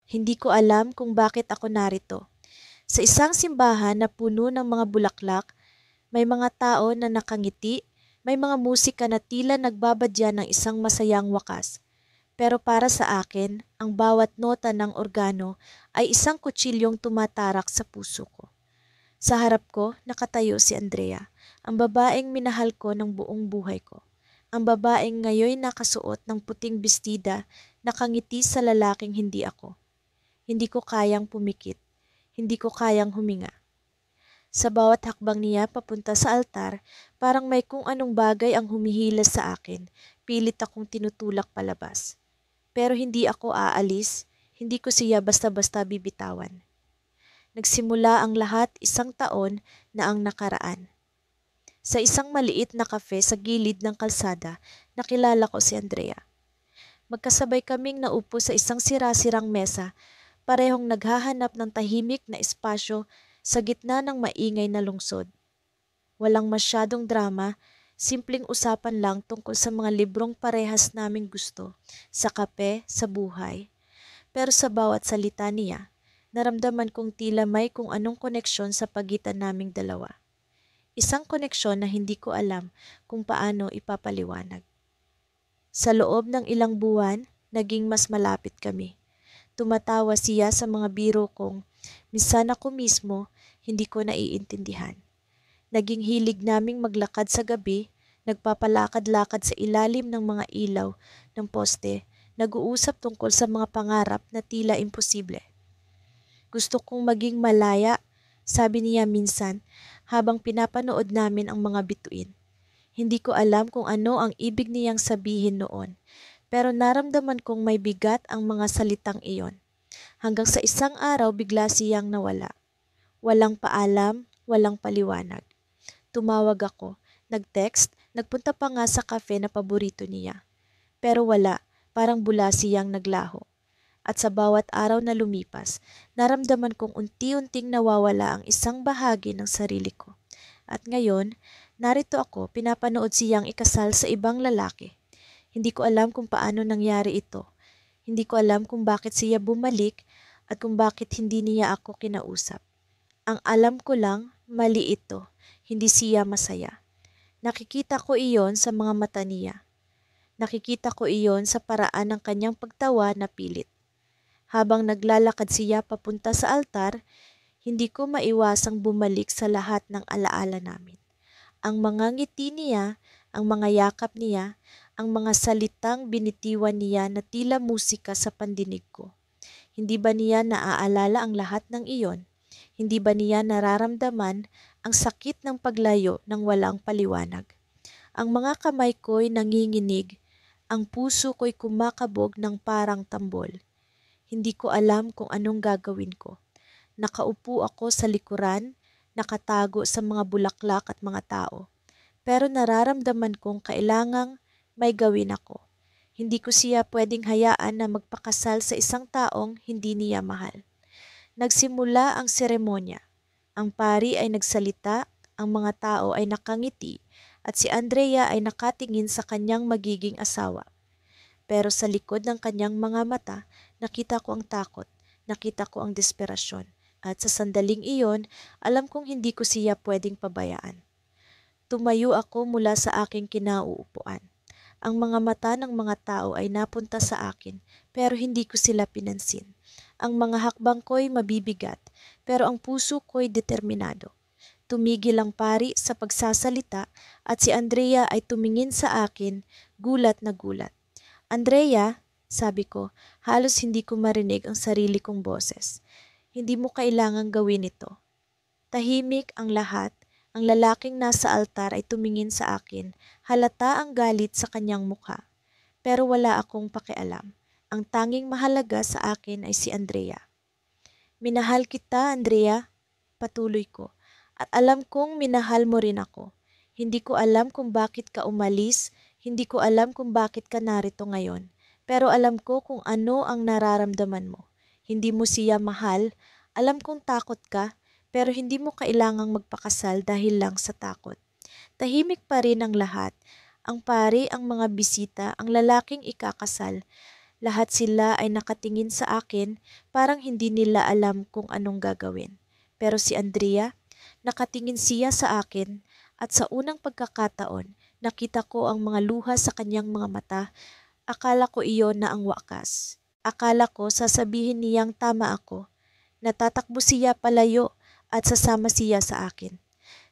Hindi ko alam kung bakit ako narito. Sa isang simbahan na puno ng mga bulaklak, may mga tao na nakangiti, may mga musika na tila nagbabadya ng isang masayang wakas. Pero para sa akin, ang bawat nota ng organo ay isang kutsilyong tumatarak sa puso ko. Sa harap ko, nakatayo si Andrea, ang babaeng minahal ko ng buong buhay ko. Ang babaeng ngayon nakasuot ng puting bestida, nakangiti sa lalaking hindi ako. Hindi ko kayang pumikit. Hindi ko kayang huminga. Sa bawat hakbang niya papunta sa altar, parang may kung anong bagay ang humihilas sa akin. Pilit akong tinutulak palabas. Pero hindi ako aalis, hindi ko siya basta-basta bibitawan. Nagsimula ang lahat 1 taon na ang nakaraan. Sa isang maliit na kafe sa gilid ng kalsada, nakilala ko si Andrea. Magkasabay kaming naupo sa isang sira-sirang mesa, parehong naghahanap ng tahimik na espasyo sa gitna ng maingay na lungsod. Walang masyadong drama, simpleng usapan lang tungkol sa mga librong parehas naming gusto, sa kape, sa buhay. Pero sa bawat salita niya, naramdaman kong tila may kung anong koneksyon sa pagitan naming dalawa. Isang koneksyon na hindi ko alam kung paano ipapaliwanag. Sa loob ng ilang buwan, naging mas malapit kami. Tumatawa siya sa mga biro kong minsan ako mismo hindi ko naiintindihan. Naging hilig naming maglakad sa gabi, nagpapalakad-lakad sa ilalim ng mga ilaw ng poste, nag-uusap tungkol sa mga pangarap na tila imposible. Gusto kong maging malaya, sabi niya minsan habang pinapanood namin ang mga bituin. Hindi ko alam kung ano ang ibig niyang sabihin noon, pero naramdaman kong may bigat ang mga salitang iyon. Hanggang sa isang araw bigla siyang nawala. Walang paalam, walang paliwanag. Tumawag ako, nag-text, nagpunta pa nga sa cafe na paborito niya. Pero wala, parang bula siyang naglaho. At sa bawat araw na lumipas, naramdaman kong unti-unting nawawala ang isang bahagi ng sarili ko. At ngayon, narito ako, pinapanood siyang ikasal sa ibang lalaki. Hindi ko alam kung paano nangyari ito. Hindi ko alam kung bakit siya bumalik at kung bakit hindi niya ako kinausap. Ang alam ko lang, mali ito. Hindi siya masaya. Nakikita ko iyon sa mga mata niya. Nakikita ko iyon sa paraan ng kanyang pagtawa na pilit. Habang naglalakad siya papunta sa altar, hindi ko maiwasang bumalik sa lahat ng alaala namin. Ang mga ngiti niya, ang mga yakap niya, ang mga salitang binitiwan niya na tila musika sa pandinig ko. Hindi ba niya naaalala ang lahat ng iyon? Hindi ba niya nararamdaman ang sakit ng paglayo ng walang paliwanag? Ang mga kamay ko'y nanginginig, ang puso ko'y kumakabog ng parang tambol. Hindi ko alam kung anong gagawin ko. Nakaupo ako sa likuran, nakatago sa mga bulaklak at mga tao. Pero nararamdaman kong kailangang may gawin ako. Hindi ko siya pwedeng hayaan na magpakasal sa isang taong hindi niya mahal. Nagsimula ang seremonya. Ang pari ay nagsalita, ang mga tao ay nakangiti, at si Andrea ay nakatingin sa kanyang magiging asawa. Pero sa likod ng kanyang mga mata, nakita ko ang takot, nakita ko ang desperasyon. At sa sandaling iyon, alam kong hindi ko siya pwedeng pabayaan. Tumayo ako mula sa aking kinauupuan. Ang mga mata ng mga tao ay napunta sa akin, pero hindi ko sila pinansin. Ang mga hakbang ko'y mabibigat, pero ang puso ko'y determinado. Tumigil ang pari sa pagsasalita at si Andrea ay tumingin sa akin, gulat na gulat. Andrea, sabi ko, halos hindi ko marinig ang sarili kong boses. Hindi mo kailangang gawin ito. Tahimik ang lahat. Ang lalaking nasa altar ay tumingin sa akin. Halata ang galit sa kanyang mukha. Pero wala akong pakialam. Ang tanging mahalaga sa akin ay si Andrea. Minahal kita, Andrea, patuloy ko. At alam kong minahal mo rin ako. Hindi ko alam kung bakit ka umalis, hindi ko alam kung bakit ka narito ngayon. Pero alam ko kung ano ang nararamdaman mo. Hindi mo siya mahal, alam kong takot ka, pero hindi mo kailangang magpakasal dahil lang sa takot. Tahimik pa rin ang lahat. Ang pari, ang mga bisita, ang lalaking ikakasal. Lahat sila ay nakatingin sa akin, parang hindi nila alam kung anong gagawin. Pero si Andrea, nakatingin siya sa akin at sa unang pagkakataon, nakita ko ang mga luha sa kanyang mga mata. Akala ko iyon na ang wakas. Akala ko sasabihin niyang tama ako. Natatakbo siya palayo at sasama siya sa akin.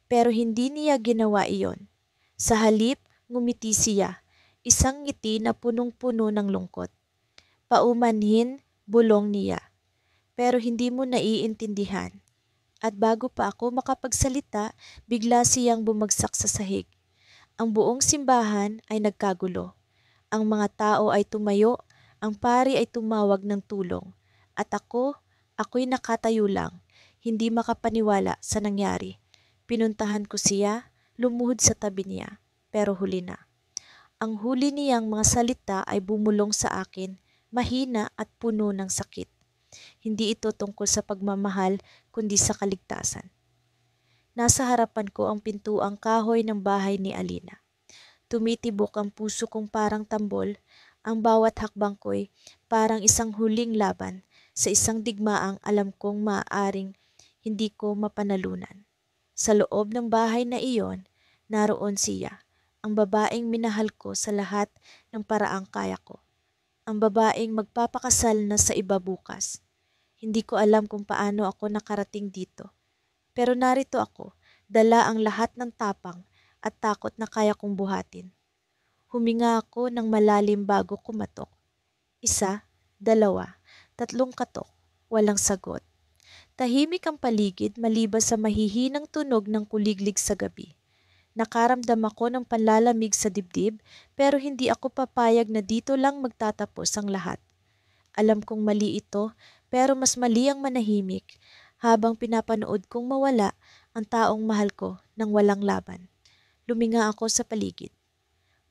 Pero hindi niya ginawa iyon. Sa halip, ngumiti siya. Isang ngiti na punong-puno ng lungkot. Paumanhin, bulong niya. Pero hindi mo naiintindihan. At bago pa ako makapagsalita, bigla siyang bumagsak sa sahig. Ang buong simbahan ay nagkagulo. Ang mga tao ay tumayo, ang pari ay tumawag ng tulong. At ako'y nakatayo lang, hindi makapaniwala sa nangyari. Pinuntahan ko siya, lumuhod sa tabi niya, pero huli na. Ang huli niyang mga salita ay bumulong sa akin, mahina at puno ng sakit. Hindi ito tungkol sa pagmamahal, kundi sa kaligtasan. Nasa harapan ko ang pintuang kahoy ng bahay ni Alina. Tumitibok ang puso kong parang tambol, ang bawat hakbang ko'y parang isang huling laban sa isang digmaang alam kong maaaring hindi ko mapanalunan. Sa loob ng bahay na iyon, naroon siya, ang babaeng minahal ko sa lahat ng paraang kaya ko. Ang babaeng magpapakasal na sa iba bukas. Hindi ko alam kung paano ako nakarating dito. Pero narito ako, dala ang lahat ng tapang at takot na kaya kong buhatin. Huminga ako ng malalim bago kumatok. 1, 2, 3 katok, walang sagot. Tahimik ang paligid maliban sa mahihinang tunog ng kuliglig sa gabi. Nakaramdam ako ng panlalamig sa dibdib pero hindi ako papayag na dito lang magtatapos ang lahat. Alam kong mali ito pero mas mali ang manahimik habang pinapanood kong mawala ang taong mahal ko nang walang laban. Luminga ako sa paligid.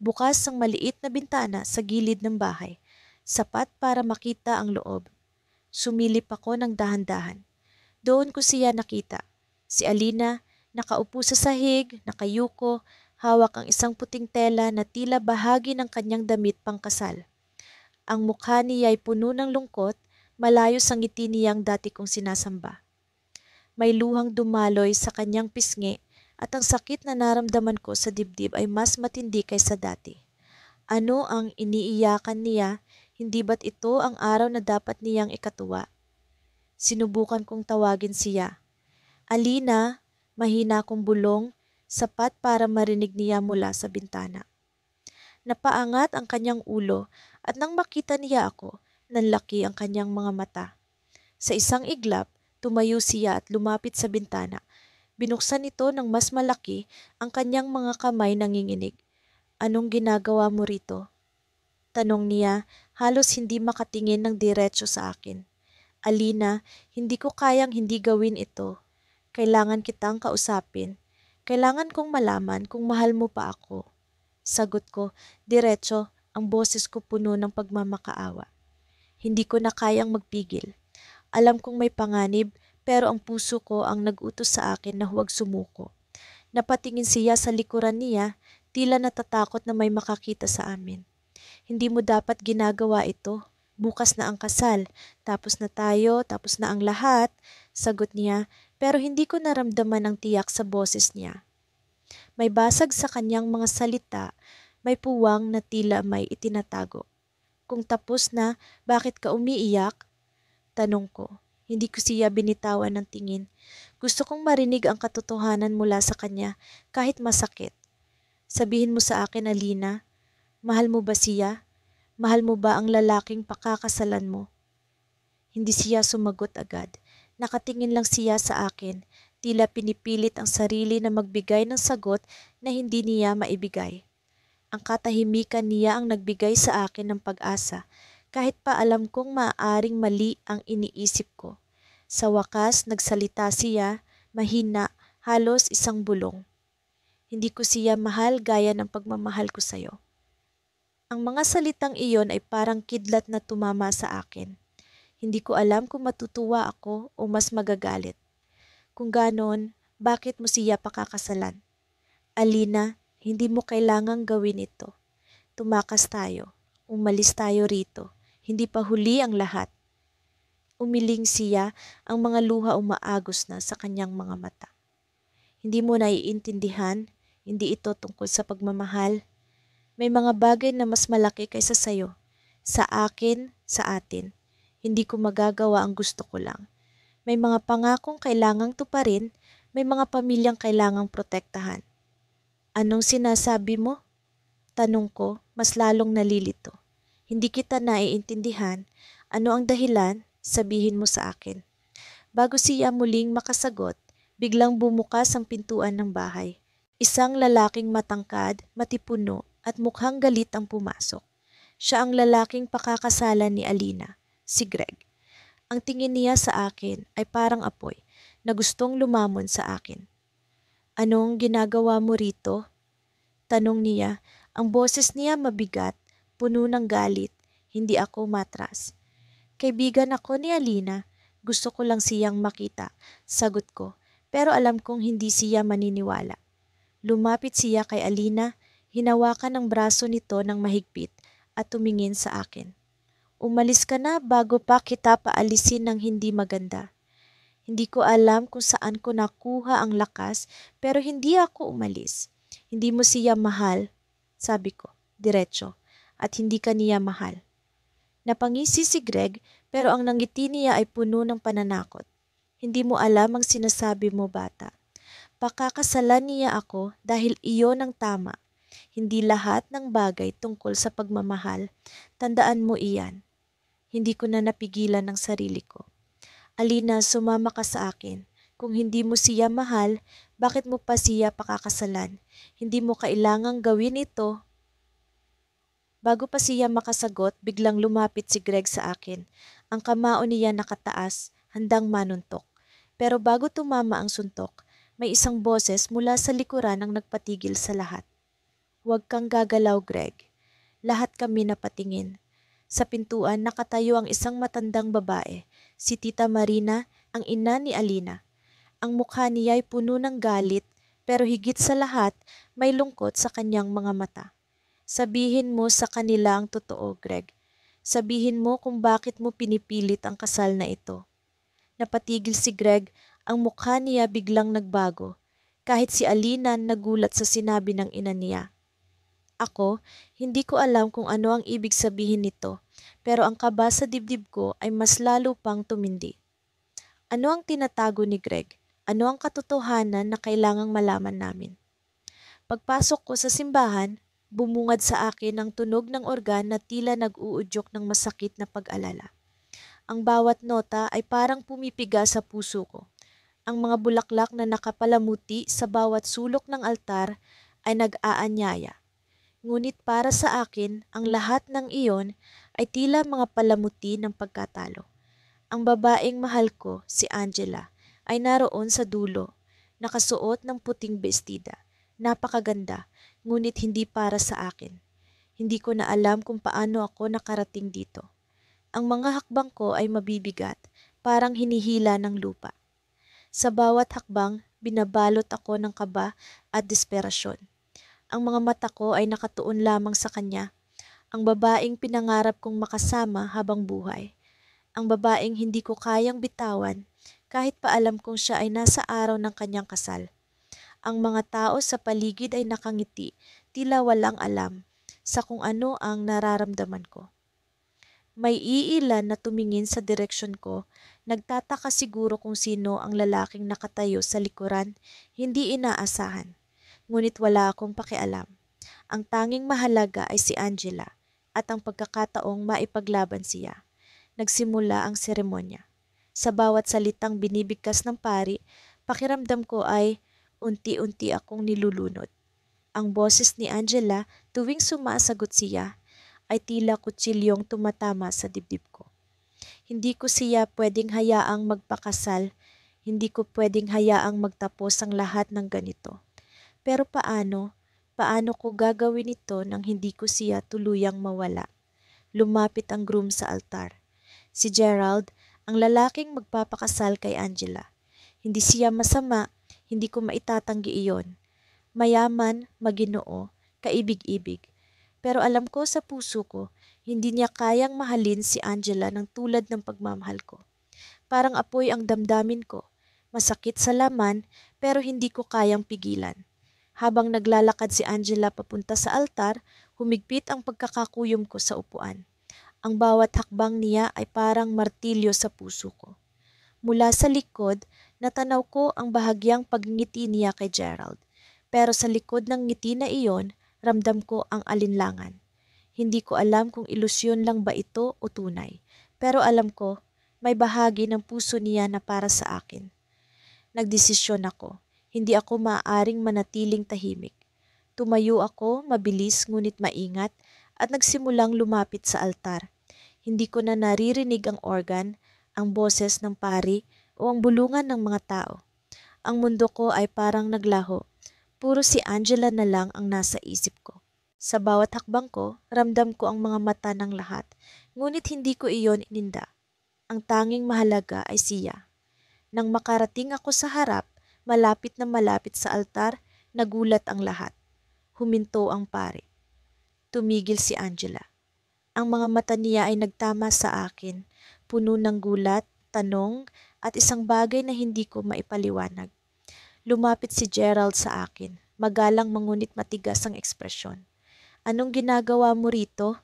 Bukas ang maliit na bintana sa gilid ng bahay, sapat para makita ang loob. Sumilip ako ng dahan-dahan. Doon ko siya nakita. Si Alina, nakaupo sa sahig, nakayuko, hawak ang isang puting tela na tila bahagi ng kanyang damit pangkasal. Ang mukha niya ay puno ng lungkot, malayo sa ngiti niyang dati kong sinasamba. May luhang dumaloy sa kanyang pisngi at ang sakit na naramdaman ko sa dibdib ay mas matindi kaysa dati. Ano ang iniiyakan niya? Hindi ba't ito ang araw na dapat niyang ikatuwa? Sinubukan kong tawagin siya. Alina, mahina kong bulong, sapat para marinig niya mula sa bintana. Napaangat ang kanyang ulo at nang makita niya ako, nanlaki ang kanyang mga mata. Sa isang iglap, tumayo siya at lumapit sa bintana. Binuksan ito ng mas malaki ang kanyang mga kamay nanginginig. Anong ginagawa mo rito? Tanong niya, halos hindi makatingin ng diretso sa akin. Alina, hindi ko kayang hindi gawin ito. Kailangan kitang kausapin. Kailangan kong malaman kung mahal mo pa ako. Sagot ko, diretso, ang boses ko puno ng pagmamakaawa. Hindi ko na kayang magpigil. Alam kong may panganib, pero ang puso ko ang nag-utos sa akin na huwag sumuko. Napatingin siya sa likuran niya, tila natatakot na may makakita sa amin. Hindi mo dapat ginagawa ito. Bukas na ang kasal, tapos na tayo, tapos na ang lahat, sagot niya, pero hindi ko naramdaman ang tiyak sa boses niya. May basag sa kanyang mga salita, may puwang na tila may itinatago. Kung tapos na, bakit ka umiiyak? Tanong ko. Hindi ko siya binitawan ng tingin. Gusto kong marinig ang katotohanan mula sa kanya, kahit masakit. Sabihin mo sa akin, Alina, mahal mo ba siya? Mahal mo ba ang lalaking pakakasalan mo? Hindi siya sumagot agad. Nakatingin lang siya sa akin, tila pinipilit ang sarili na magbigay ng sagot na hindi niya maibigay. Ang katahimikan niya ang nagbigay sa akin ng pag-asa, kahit pa alam kong maaaring mali ang iniisip ko. Sa wakas, nagsalita siya, mahina, halos isang bulong. Hindi ko siya mahal gaya ng pagmamahal ko sa'yo. Ang mga salitang iyon ay parang kidlat na tumama sa akin. Hindi ko alam kung matutuwa ako o mas magagalit. Kung ganon, bakit mo siya pakakasalan? Alina, hindi mo kailangang gawin ito. Tumakas tayo. Umalis tayo rito. Hindi pa huli ang lahat. Umiling siya, ang mga luha umaagos na sa kanyang mga mata. Hindi mo naiintindihan, hindi ito tungkol sa pagmamahal. May mga bagay na mas malaki kaysa sayo. Sa akin, sa atin. Hindi ko magagawa ang gusto ko lang. May mga pangakong kailangang tuparin, may mga pamilyang kailangang protektahan. Anong sinasabi mo? Tanong ko, mas lalong nalilito. Hindi kita naiintindihan. Ano ang dahilan? Sabihin mo sa akin. Bago siya muling makasagot, biglang bumukas ang pintuan ng bahay. Isang lalaking matangkad, matipuno at mukhang galit ang pumasok. Siya ang lalaking pakakasalan ni Alina, si Greg. Ang tingin niya sa akin ay parang apoy na gustong lumamon sa akin. Anong ginagawa mo rito? Tanong niya. Ang boses niya mabigat, puno ng galit. Hindi ako matras. Kaibigan ako ni Alina. Gusto ko lang siyang makita. Sagot ko. Pero alam kong hindi siya maniniwala. Lumapit siya kay Alina. Hinawakan ang braso nito ng mahigpit at tumingin sa akin. Umalis ka na bago pa kita paalisin ng hindi maganda. Hindi ko alam kung saan ko nakuha ang lakas pero hindi ako umalis. Hindi mo siya mahal, sabi ko, diretso, at hindi ka niya mahal. Napangisi si Greg pero ang nangiti niya ay puno ng pananakot. Hindi mo alam ang sinasabi mo, bata. Pakakasalan niya ako dahil iyon ang tama. Hindi lahat ng bagay tungkol sa pagmamahal. Tandaan mo iyan. Hindi ko na napigilan ang sarili ko. Alina, sumama ka sa akin. Kung hindi mo siya mahal, bakit mo pa siya pakakasalan? Hindi mo kailangang gawin ito. Bago pa siya makasagot, biglang lumapit si Greg sa akin. Ang kamao niya nakataas, handang manuntok. Pero bago tumama ang suntok, may isang boses mula sa likuran ang nagpatigil sa lahat. Huwag kang gagalaw, Greg. Lahat kami napatingin. Sa pintuan nakatayo ang isang matandang babae, si Tita Marina, ang ina ni Alina. Ang mukha niya ay puno ng galit, pero higit sa lahat, may lungkot sa kanyang mga mata. Sabihin mo sa kanila ang totoo, Greg. Sabihin mo kung bakit mo pinipilit ang kasal na ito. Napatigil si Greg, ang mukha niya biglang nagbago. Kahit si Alina nagulat sa sinabi ng ina niya. Ako, hindi ko alam kung ano ang ibig sabihin nito, pero ang kaba sa dibdib ko ay mas lalo pang tumindi. Ano ang tinatago ni Greg? Ano ang katotohanan na kailangang malaman namin? Pagpasok ko sa simbahan, bumungad sa akin ang tunog ng organ na tila nag-uudyok ng masakit na pag-alala. Ang bawat nota ay parang pumipiga sa puso ko. Ang mga bulaklak na nakapalamuti sa bawat sulok ng altar ay nag-aanyaya. Ngunit para sa akin, ang lahat ng iyon ay tila mga palamuti ng pagkatalo. Ang babaeng mahal ko, si Angela, ay naroon sa dulo, nakasuot ng puting bestida. Napakaganda, ngunit hindi para sa akin. Hindi ko na alam kung paano ako nakarating dito. Ang mga hakbang ko ay mabibigat, parang hinihila ng lupa. Sa bawat hakbang, binabalot ako ng kaba at desperasyon. Ang mga mata ko ay nakatuon lamang sa kanya, ang babaeng pinangarap kong makasama habang buhay. Ang babaeng hindi ko kayang bitawan kahit pa alam kong siya ay nasa araw ng kanyang kasal. Ang mga tao sa paligid ay nakangiti, tila walang alam sa kung ano ang nararamdaman ko. May iilan na tumingin sa direksyon ko, nagtataka siguro kung sino ang lalaking nakatayo sa likuran, hindi inaasahan. Ngunit wala akong pakialam. Ang tanging mahalaga ay si Angela at ang pagkakataong maipaglaban siya. Nagsimula ang seremonya. Sa bawat salitang binibigkas ng pari, pakiramdam ko ay unti-unti akong nilulunod. Ang boses ni Angela tuwing sumasagot siya ay tila kutsilyong tumatama sa dibdib ko. Hindi ko siya pwedeng hayaang magpakasal, hindi ko pwedeng hayaang magtapos ang lahat ng ganito. Pero paano? Paano ko gagawin ito nang hindi ko siya tuluyang mawala? Lumapit ang groom sa altar. Si Gerald, ang lalaking magpapakasal kay Angela. Hindi siya masama, hindi ko maitatanggi iyon. Mayaman, maginoo, kaibig-ibig. Pero alam ko sa puso ko, Hindi niya kayang mahalin si Angela ng tulad ng pagmamahal ko. Parang apoy ang damdamin ko. Masakit sa laman pero hindi ko kayang pigilan. Habang naglalakad si Angela papunta sa altar, humigpit ang pagkakakuyom ko sa upuan. Ang bawat hakbang niya ay parang martilyo sa puso ko. Mula sa likod, natanaw ko ang bahagyang pagngiti niya kay Gerald. Pero sa likod ng ngiti na iyon, ramdam ko ang alinlangan. Hindi ko alam kung ilusyon lang ba ito o tunay. Pero alam ko, may bahagi ng puso niya na para sa akin. Nagdesisyon ako. Hindi ako maaaring manatiling tahimik. Tumayo ako, mabilis ngunit maingat, at nagsimulang lumapit sa altar. Hindi ko na naririnig ang organ, ang boses ng pari, o ang bulungan ng mga tao. Ang mundo ko ay parang naglaho. Puro si Angela na lang ang nasa isip ko. Sa bawat hakbang ko, ramdam ko ang mga mata ng lahat, ngunit hindi ko iyon ininda. Ang tanging mahalaga ay siya. Nang makarating ako sa harap, malapit na malapit sa altar, nagulat ang lahat. Huminto ang pari. Tumigil si Angela. Ang mga mata niya ay nagtama sa akin, puno ng gulat, tanong, at isang bagay na hindi ko maipaliwanag. Lumapit si Gerald sa akin, magalang mangunit matigas ang ekspresyon. Anong ginagawa mo rito?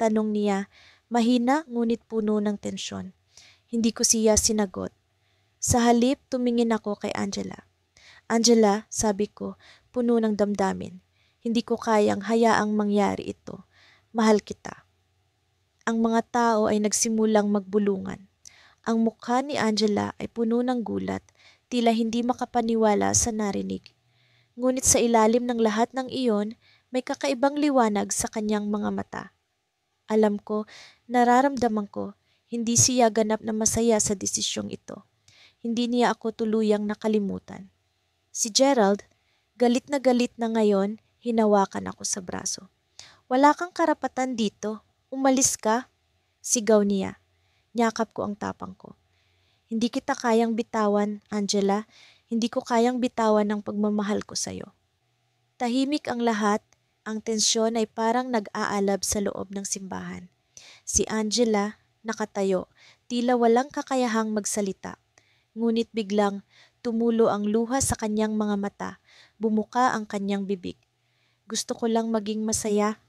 Tanong niya, mahina ngunit puno ng tensyon. Hindi ko siya sinagot. Sa halip, tumingin ako kay Angela. Angela, sabi ko, puno ng damdamin. Hindi ko kayang hayaang mangyari ito. Mahal kita. Ang mga tao ay nagsimulang magbulungan. Ang mukha ni Angela ay puno ng gulat, tila hindi makapaniwala sa narinig. Ngunit sa ilalim ng lahat ng iyon, may kakaibang liwanag sa kanyang mga mata. Alam ko, nararamdaman ko, hindi siya ganap na masaya sa desisyong ito. Hindi niya ako tuluyang nakalimutan. Si Gerald, galit na ngayon, hinawakan ako sa braso. Wala kang karapatan dito. Umalis ka. Sigaw niya. Nyakap ko ang tapang ko. Hindi kita kayang bitawan, Angela. Hindi ko kayang bitawan ang pagmamahal ko sa'yo. Tahimik ang lahat. Ang tensyon ay parang nag-aalab sa loob ng simbahan. Si Angela, nakatayo, tila walang kakayahang magsalita. Ngunit biglang tumulo ang luha sa kanyang mga mata, bumuka ang kanyang bibig. Gusto ko lang maging masaya.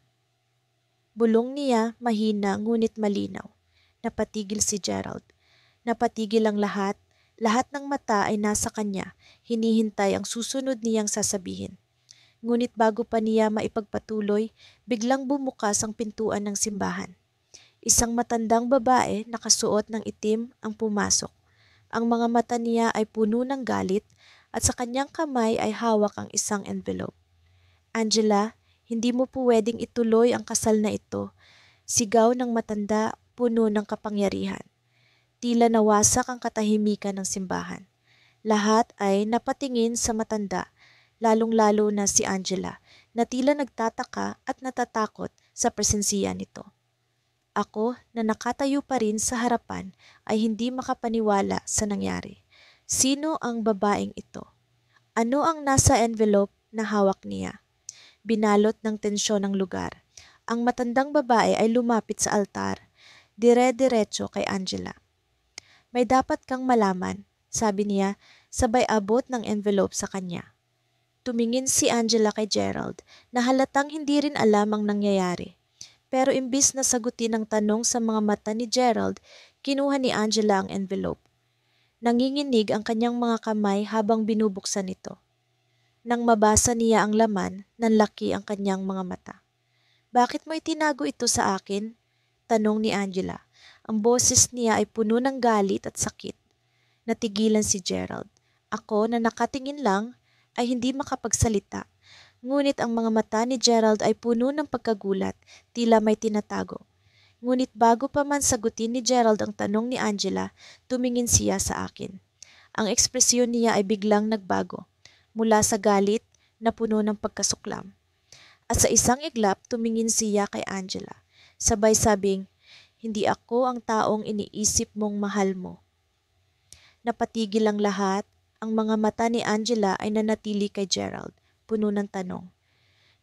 Bulong niya mahina ngunit malinaw. Napatigil si Gerald. Napatigil ang lahat ng mata ay nasa kanya, hinihintay ang susunod niyang sasabihin. Ngunit bago pa niya maipagpatuloy, biglang bumukas ang pintuan ng simbahan. Isang matandang babae nakasuot ng itim ang pumasok. Ang mga mata niya ay puno ng galit at sa kanyang kamay ay hawak ang isang envelope. Angela, hindi mo pwedeng ituloy ang kasal na ito. Sigaw ng matanda, puno ng kapangyarihan. Tila nawasak ang katahimikan ng simbahan. Lahat ay napatingin sa matanda, lalong-lalo na si Angela, na tila nagtataka at natatakot sa presensiya nito. Ako, na nakatayo pa rin sa harapan, ay hindi makapaniwala sa nangyari. Sino ang babaeng ito? Ano ang nasa envelope na hawak niya? Binalot ng tensyon ang lugar. Ang matandang babae ay lumapit sa altar, dire-diretso kay Angela. May dapat kang malaman, sabi niya, sabay abot ng envelope sa kanya. Tumingin si Angela kay Gerald na halatang hindi rin alam ang nangyayari. Pero imbis na sagutin ang tanong sa mga mata ni Gerald, kinuha ni Angela ang envelope. Nanginginig ang kanyang mga kamay habang binubuksan ito. Nang mabasa niya ang laman, nanlaki ang kanyang mga mata. Bakit mo itinago ito sa akin? Tanong ni Angela. Ang boses niya ay puno ng galit at sakit. Natigilan si Gerald. Ako na nakatingin lang ay hindi makapagsalita. Ngunit ang mga mata ni Gerald ay puno ng pagkagulat, tila may tinatago. Ngunit bago pa man sagutin ni Gerald ang tanong ni Angela, tumingin siya sa akin. Ang ekspresyon niya ay biglang nagbago, mula sa galit na puno ng pagkasuklam. At sa isang iglap, tumingin siya kay Angela. Sabay sabing, hindi ako ang taong iniisip mong mahal mo. Napatigil ang lahat, ang mga mata ni Angela ay nanatili kay Gerald, puno ng tanong.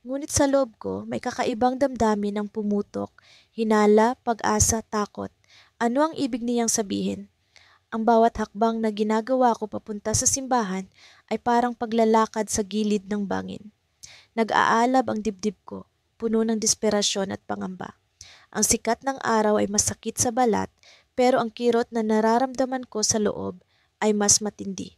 Ngunit sa loob ko, may kakaibang damdamin ang pumutok, hinala, pag-asa, takot. Ano ang ibig niyang sabihin? Ang bawat hakbang na ginagawa ko papunta sa simbahan ay parang paglalakad sa gilid ng bangin. Nag-aalab ang dibdib ko, puno ng desperasyon at pangamba. Ang sikat ng araw ay masakit sa balat, pero ang kirot na nararamdaman ko sa loob ay mas matindi.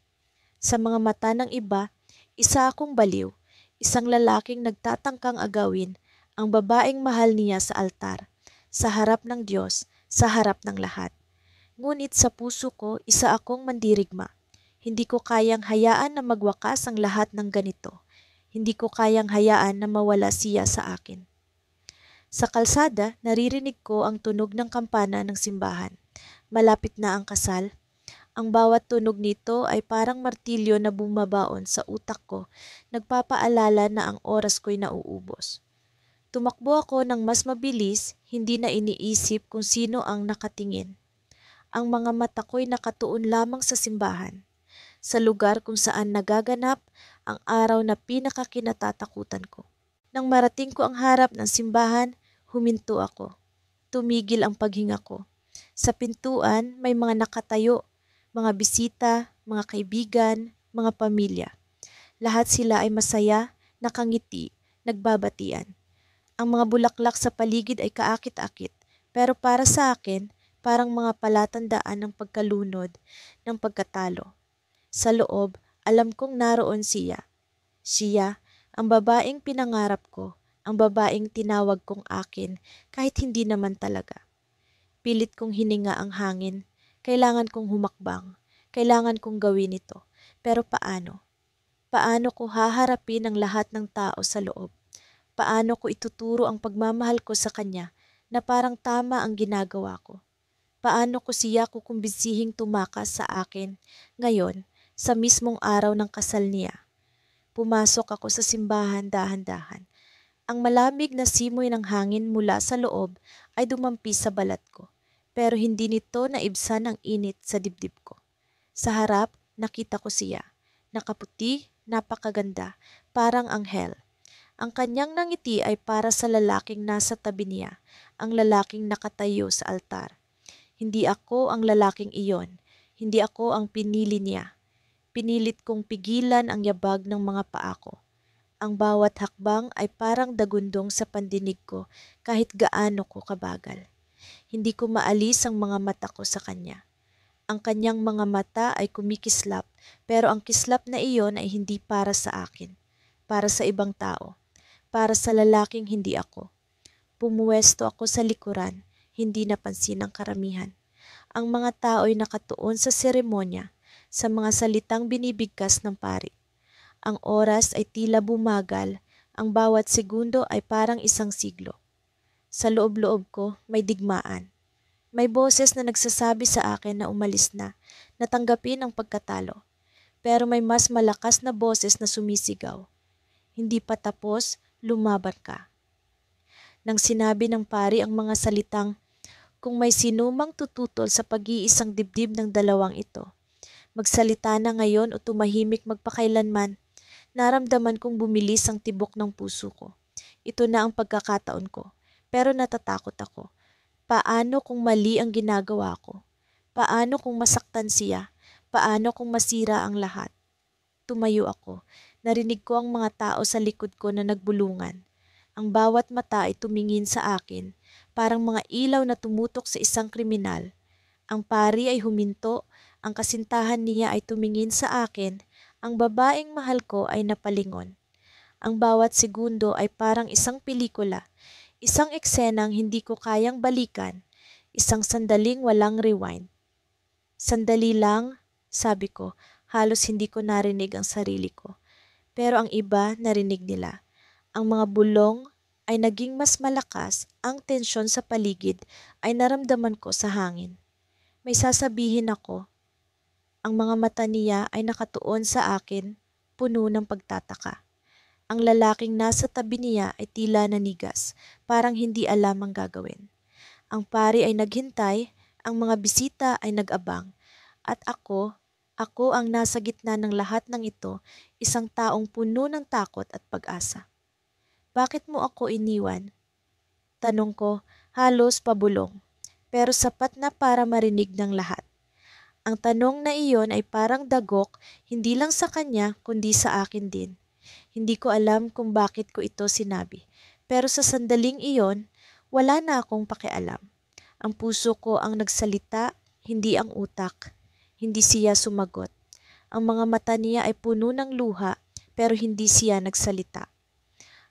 Sa mga mata ng iba, isa akong baliw, isang lalaking nagtatangkang agawin ang babaeng mahal niya sa altar, sa harap ng Diyos, sa harap ng lahat. Ngunit sa puso ko, isa akong mandirigma. Hindi ko kayang hayaan na magwakas ang lahat ng ganito. Hindi ko kayang hayaan na mawala siya sa akin. Sa kalsada, naririnig ko ang tunog ng kampana ng simbahan. Malapit na ang kasal. Ang bawat tunog nito ay parang martilyo na bumabaon sa utak ko, nagpapaalala na ang oras ko'y nauubos. Tumakbo ako ng mas mabilis, hindi na iniisip kung sino ang nakatingin. Ang mga mata ko'y nakatuon lamang sa simbahan, sa lugar kung saan nagaganap ang araw na pinakakinatatakutan ko. Nang marating ko ang harap ng simbahan, huminto ako. Tumigil ang paghinga ko. Sa pintuan, may mga nakatayo, mga bisita, mga kaibigan, mga pamilya. Lahat sila ay masaya, nakangiti, nagbabatian. Ang mga bulaklak sa paligid ay kaakit-akit, pero para sa akin, parang mga palatandaan ng pagkalunod, ng pagkatalo. Sa loob, alam kong naroon siya. Siya, ang babaeng pinangarap ko, ang babaeng tinawag kong akin kahit hindi naman talaga. Pilit kong hininga ang hangin. Kailangan kong humakbang. Kailangan kong gawin ito. Pero paano? Paano ko haharapin ang lahat ng tao sa loob? Paano ko ituturo ang pagmamahal ko sa kanya na parang tama ang ginagawa ko? Paano ko siya kukumbisihing tumakas sa akin ngayon sa mismong araw ng kasal niya? Pumasok ako sa simbahan dahan-dahan. Ang malamig na simoy ng hangin mula sa loob ay dumampi sa balat ko, pero hindi nito naibsan ang init sa dibdib ko. Sa harap, nakita ko siya. Nakaputi, napakaganda, parang anghel. Ang kanyang nangiti ay para sa lalaking nasa tabi niya, ang lalaking nakatayo sa altar. Hindi ako ang lalaking iyon. Hindi ako ang pinili niya. Pinilit kong pigilan ang yabag ng mga paa ko. Ang bawat hakbang ay parang dagundong sa pandinig ko kahit gaano ko kabagal. Hindi ko maalis ang mga mata ko sa kanya. Ang kanyang mga mata ay kumikislap, pero ang kislap na iyon ay hindi para sa akin, para sa ibang tao, para sa lalaking hindi ako. Pumuwesto ako sa likuran, hindi napansin ng karamihan. Ang mga tao ay nakatuon sa seremonya, sa mga salitang binibigkas ng pari. Ang oras ay tila bumagal, ang bawat segundo ay parang isang siglo. Sa loob-loob ko, may digmaan. May boses na nagsasabi sa akin na umalis na, natanggapin ang pagkatalo. Pero may mas malakas na boses na sumisigaw. Hindi pa tapos, lumaban ka. Nang sinabi ng pari ang mga salitang, kung may sinumang tututol sa pag-iisang dibdib ng dalawang ito, magsalita na ngayon o tumahimik magpakailanman, naramdaman kong bumilis ang tibok ng puso ko. Ito na ang pagkakataon ko. Pero natatakot ako. Paano kung mali ang ginagawa ko? Paano kung masaktan siya? Paano kung masira ang lahat? Tumayo ako. Narinig ko ang mga tao sa likod ko na nagbulungan. Ang bawat mata ay tumingin sa akin, parang mga ilaw na tumutok sa isang kriminal. Ang pari ay huminto, ang kasintahan niya ay tumingin sa akin, ang babaeng mahal ko ay napalingon. Ang bawat segundo ay parang isang pelikula, isang eksenang hindi ko kayang balikan, isang sandaling walang rewind. Sandali lang, sabi ko, halos hindi ko narinig ang sarili ko. Pero ang iba narinig nila. Ang mga bulong ay naging mas malakas, ang tensyon sa paligid ay naramdaman ko sa hangin. May sasabihin ako, ang mga mata niya ay nakatuon sa akin, puno ng pagtataka. Ang lalaking nasa tabi niya ay tila nanigas, parang hindi alam ang gagawin. Ang pari ay naghintay, ang mga bisita ay nag-abang, at ako ang nasa gitna ng lahat ng ito, isang taong puno ng takot at pag-asa. Bakit mo ako iniwan? Tanong ko, halos pabulong, pero sapat na para marinig ng lahat. Ang tanong na iyon ay parang dagok, hindi lang sa kanya kundi sa akin din. Hindi ko alam kung bakit ko ito sinabi, pero sa sandaling iyon, wala na akong pakialam. Ang puso ko ang nagsalita, hindi ang utak. Hindi siya sumagot. Ang mga mata niya ay puno ng luha, pero hindi siya nagsalita.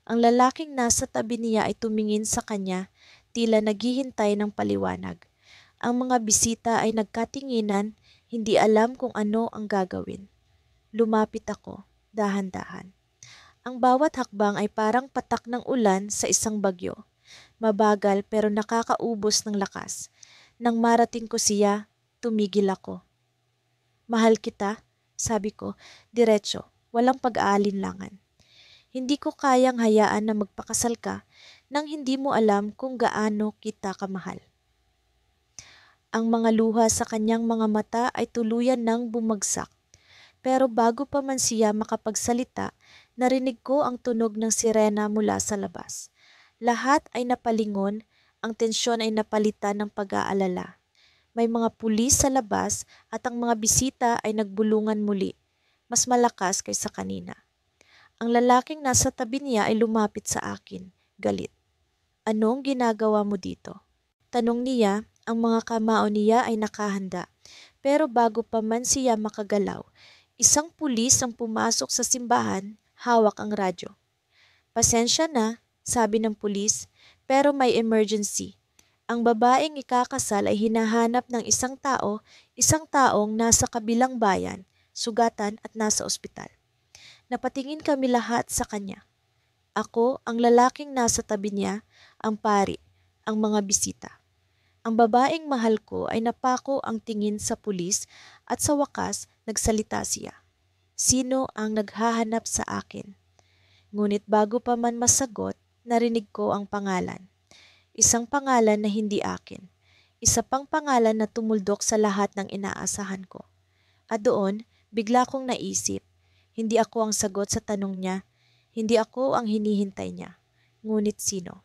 Ang lalaking nasa tabi niya ay tumingin sa kanya, tila naghihintay ng paliwanag. Ang mga bisita ay nagkatinginan, hindi alam kung ano ang gagawin. Lumapit ako, dahan-dahan. Ang bawat hakbang ay parang patak ng ulan sa isang bagyo. Mabagal pero nakakaubos ng lakas. Nang marating ko siya, tumigil ako. Mahal kita, sabi ko, diretso, walang pag-aalinlangan. Hindi ko kayang hayaan na magpakasal ka nang hindi mo alam kung gaano kita kamahal. Ang mga luha sa kanyang mga mata ay tuluyan nang bumagsak. Pero bago pa man siya makapagsalita, narinig ko ang tunog ng sirena mula sa labas. Lahat ay napalingon, ang tensyon ay napalitan ng pag-aalala. May mga pulis sa labas at ang mga bisita ay nagbulungan muli, mas malakas kaysa kanina. Ang lalaking nasa tabi niya ay lumapit sa akin, galit. Anong ginagawa mo dito? Tanong niya, ang mga kamao niya ay nakahanda. Pero bago pa man siya makagalaw, isang pulis ang pumasok sa simbahan, hawak ang radyo. Pasensya na, sabi ng pulis, pero may emergency. Ang babaeng ikakasal ay hinahanap ng isang taong nasa kabilang bayan, sugatan at nasa ospital. Napatingin kami lahat sa kanya. Ako, ang lalaking nasa tabi niya, ang pari, ang mga bisita. Ang babaeng mahal ko ay napako ang tingin sa pulis at sa wakas nagsalita siya. Sino ang naghahanap sa akin? Ngunit bago pa man masagot, narinig ko ang pangalan. Isang pangalan na hindi akin. Isa pang pangalan na tumuldok sa lahat ng inaasahan ko. At doon, bigla kong naisip. Hindi ako ang sagot sa tanong niya. Hindi ako ang hinihintay niya. Ngunit sino?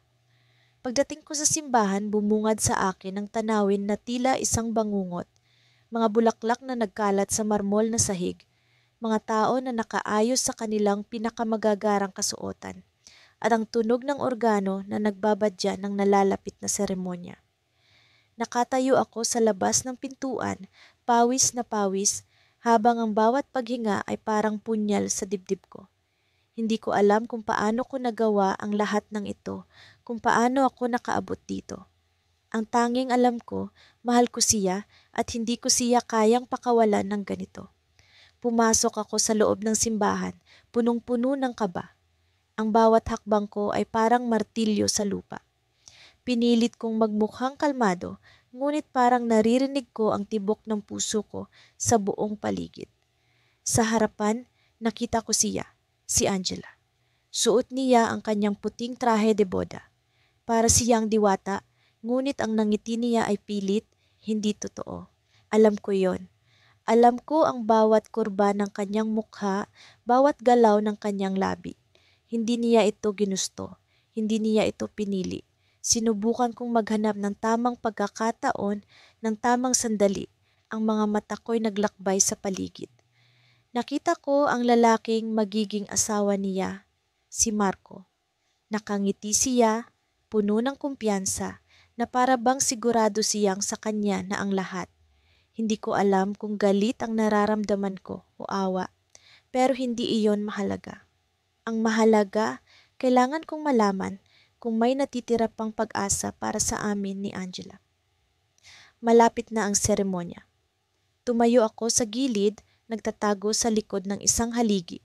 Pagdating ko sa simbahan, bumungad sa akin ang tanawin na tila isang bangungot. Mga bulaklak na nagkalat sa marmol na sahig. Mga tao na nakaayos sa kanilang pinakamagagarang kasuotan. At ang tunog ng organo na nagbabadya ng nalalapit na seremonya. Nakatayo ako sa labas ng pintuan, pawis na pawis, habang ang bawat paghinga ay parang punyal sa dibdib ko. Hindi ko alam kung paano ko nagawa ang lahat ng ito, kung paano ako nakaabot dito. Ang tanging alam ko, mahal ko siya at hindi ko siya kayang pakawalan ng ganito. Pumasok ako sa loob ng simbahan, punong-puno ng kaba. Ang bawat hakbang ko ay parang martilyo sa lupa. Pinilit kong magmukhang kalmado, ngunit parang naririnig ko ang tibok ng puso ko sa buong paligid. Sa harapan, nakita ko siya. Si Angela. Suot niya ang kanyang puting trahe de boda. Para siyang diwata, ngunit ang nangiti niya ay pilit, hindi totoo. Alam ko yon. Alam ko ang bawat kurba ng kanyang mukha, bawat galaw ng kanyang labi. Hindi niya ito ginusto. Hindi niya ito pinili. Sinubukan kong maghanap ng tamang pagkakataon, ng tamang sandali. Ang mga mata ko'y naglakbay sa paligid. Nakita ko ang lalaking magiging asawa niya, si Marco. Nakangiti siya, puno ng kumpiyansa, na para bang sigurado siyang sa kanya na ang lahat. Hindi ko alam kung galit ang nararamdaman ko o awa, pero hindi iyon mahalaga. Ang mahalaga, kailangan kong malaman kung may natitira pang pag-asa para sa amin ni Angela. Malapit na ang seremonya. Tumayo ako sa gilid, nagtatago sa likod ng isang haligi.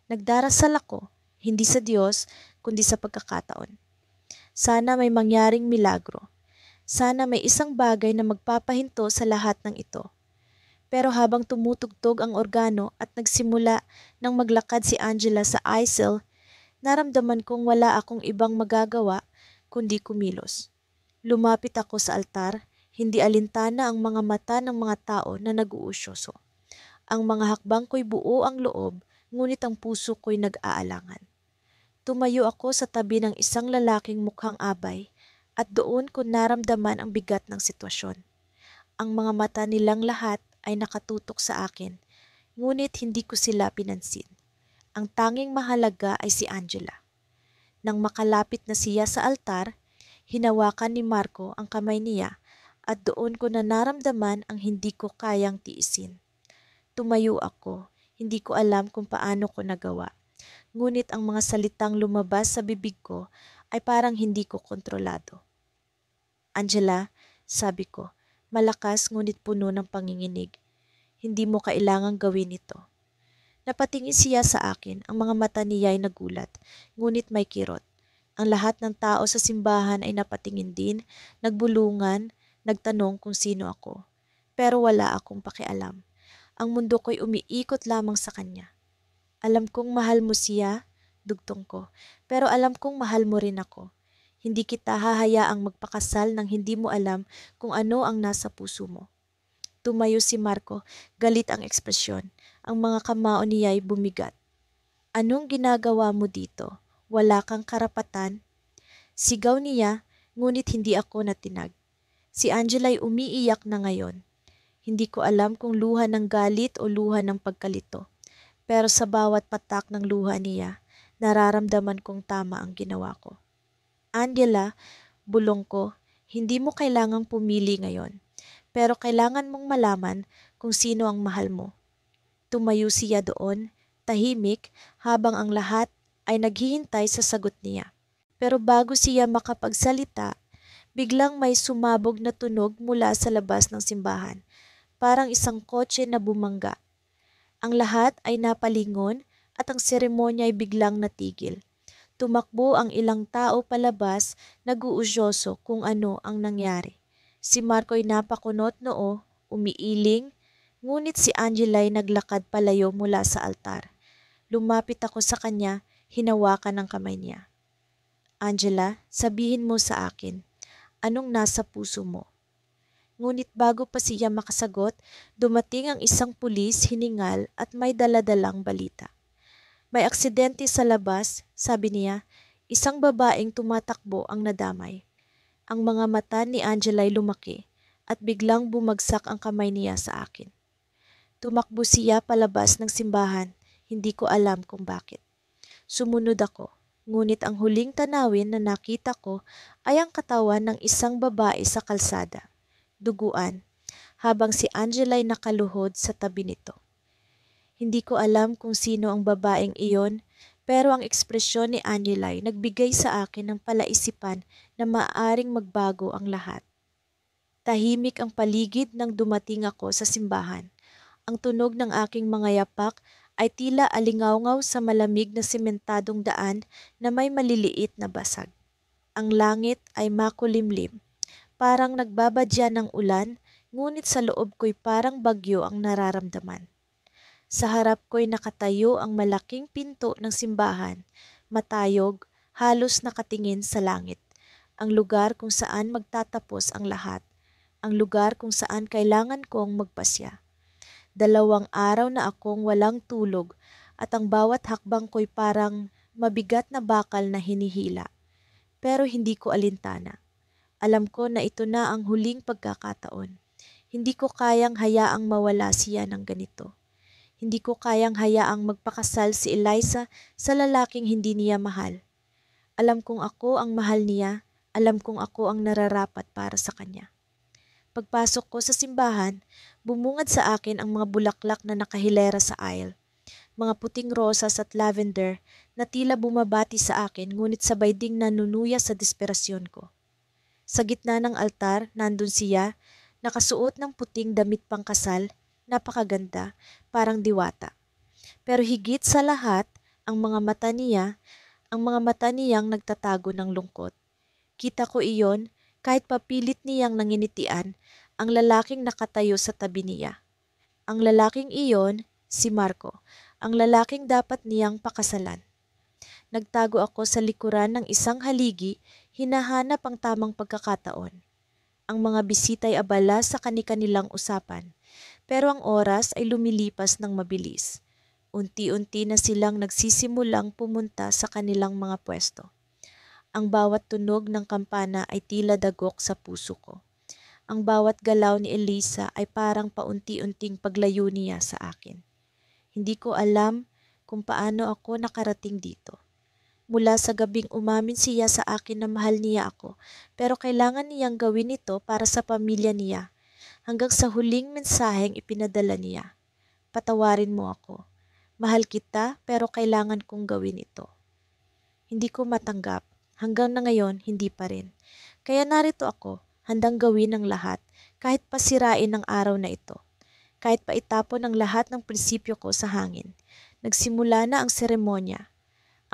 Nagdarasal ako, hindi sa Diyos, kundi sa pagkakataon. Sana may mangyaring milagro. Sana may isang bagay na magpapahinto sa lahat ng ito. Pero habang tumutugtog ang organo at nagsimula nang maglakad si Angela sa aisle, naramdaman kong wala akong ibang magagawa kundi kumilos. Lumapit ako sa altar, hindi alintana ang mga mata ng mga tao na nag-uusyoso. Ang mga hakbang ko'y buo ang loob, ngunit ang puso ko'y nag-aalangan. Tumayo ako sa tabi ng isang lalaking mukhang abay at doon ko naramdaman ang bigat ng sitwasyon. Ang mga mata nilang lahat ay nakatutok sa akin, ngunit hindi ko sila pinansin. Ang tanging mahalaga ay si Angela. Nang makalapit na siya sa altar, hinawakan ni Marco ang kamay niya at doon ko na naramdaman ang hindi ko kayang tiisin. Tumayo ako, hindi ko alam kung paano ko nagawa. Ngunit ang mga salitang lumabas sa bibig ko ay parang hindi ko kontrolado. Angela, sabi ko, malakas ngunit puno ng panginginig. Hindi mo kailangang gawin ito. Napatingin siya sa akin, ang mga mata niya ay nagulat, ngunit may kirot. Ang lahat ng tao sa simbahan ay napatingin din, nagbulungan, nagtanong kung sino ako. Pero wala akong pakialam. Ang mundo ko'y umiikot lamang sa kanya. Alam kong mahal mo siya, dugtong ko, pero alam kong mahal mo rin ako. Hindi kita hahayaang magpakasal nang hindi mo alam kung ano ang nasa puso mo. Tumayo si Marco, galit ang ekspresyon. Ang mga kamao niya ay bumigat. Anong ginagawa mo dito? Wala kang karapatan? Sigaw niya, ngunit hindi ako natinag. Si Angela ay umiiyak na ngayon. Hindi ko alam kung luha ng galit o luha ng pagkalito. Pero sa bawat patak ng luha niya, nararamdaman kong tama ang ginawa ko. Angela, bulong ko, hindi mo kailangang pumili ngayon. Pero kailangan mong malaman kung sino ang mahal mo. Tumayo siya doon, tahimik, habang ang lahat ay naghihintay sa sagot niya. Pero bago siya makapagsalita, biglang may sumabog na tunog mula sa labas ng simbahan, parang isang kotse na bumangga. Ang lahat ay napalingon at ang seremonya ay biglang natigil. Tumakbo ang ilang tao palabas, nag-uusyoso kung ano ang nangyari. Si Marco ay napakunot noo, umiiling, ngunit si Angela ay naglakad palayo mula sa altar. Lumapit ako sa kanya, hinawakan ang kamay niya. Angela, sabihin mo sa akin, anong nasa puso mo? Ngunit bago pa siya makasagot, dumating ang isang pulis, hiningal at may daladalang balita. May aksidente sa labas, sabi niya, isang babaeng tumatakbo ang nadamay. Ang mga mata ni Angela ay lumaki at biglang bumagsak ang kamay niya sa akin. Tumakbo siya palabas ng simbahan, hindi ko alam kung bakit. Sumunod ako, ngunit ang huling tanawin na nakita ko ay ang katawan ng isang babae sa kalsada, duguan, habang si Angela ay nakaluhod sa tabi nito. Hindi ko alam kung sino ang babaeng iyon, pero ang ekspresyon ni Angela ay nagbigay sa akin ng palaisipan na maaaring magbago ang lahat. Tahimik ang paligid nang dumating ako sa simbahan. Ang tunog ng aking mga yapak ay tila alingawngaw sa malamig na sementadong daan na may maliliit na basag. Ang langit ay makulimlim, parang nagbabadya ng ulan, ngunit sa loob ko'y parang bagyo ang nararamdaman. Sa harap ko'y nakatayo ang malaking pinto ng simbahan, matayog, halos nakatingin sa langit. Ang lugar kung saan magtatapos ang lahat. Ang lugar kung saan kailangan kong magpasya. 2 araw na akong walang tulog at ang bawat hakbang ko'y parang mabigat na bakal na hinihila. Pero hindi ko alintana. Alam ko na ito na ang huling pagkakataon. Hindi ko kayang hayaang mawala siya ng ganito. Hindi ko kayang hayaang magpakasal si Eliza sa lalaking hindi niya mahal. Alam kong ako ang mahal niya, alam kong ako ang nararapat para sa kanya. Pagpasok ko sa simbahan, bumungad sa akin ang mga bulaklak na nakahilera sa aisle. Mga puting rosas at lavender na tila bumabati sa akin ngunit sabay ding nanunuya sa desperasyon ko. Sa gitna ng altar, nandun siya, nakasuot ng puting damit pangkasal, napakaganda, parang diwata. Pero higit sa lahat, ang mga mata niyang nagtatago ng lungkot. Kita ko iyon, kahit papilit niyang nanginitian, ang lalaking nakatayo sa tabi niya. Ang lalaking iyon, si Marco, ang lalaking dapat niyang pakasalan. Nagtago ako sa likuran ng isang haligi, hinahanap ang tamang pagkakataon. Ang mga bisita ay abala sa kani-kanilang usapan, pero ang oras ay lumilipas ng mabilis. Unti-unti na silang nagsisimulang pumunta sa kanilang mga pwesto. Ang bawat tunog ng kampana ay tila dagok sa puso ko. Ang bawat galaw ni Elisa ay parang paunti-unting paglayo niya sa akin. Hindi ko alam kung paano ako nakarating dito. Mula sa gabing umamin siya sa akin na mahal niya ako, pero kailangan niyang gawin ito para sa pamilya niya. Hanggang sa huling mensaheng ipinadala niya. Patawarin mo ako. Mahal kita pero kailangan kong gawin ito. Hindi ko matanggap. Hanggang na ngayon, hindi pa rin. Kaya narito ako, handang gawin ang lahat, kahit pasirain ang araw na ito. Kahit pa itapon ang lahat ng prinsipyo ko sa hangin. Nagsimula na ang seremonya.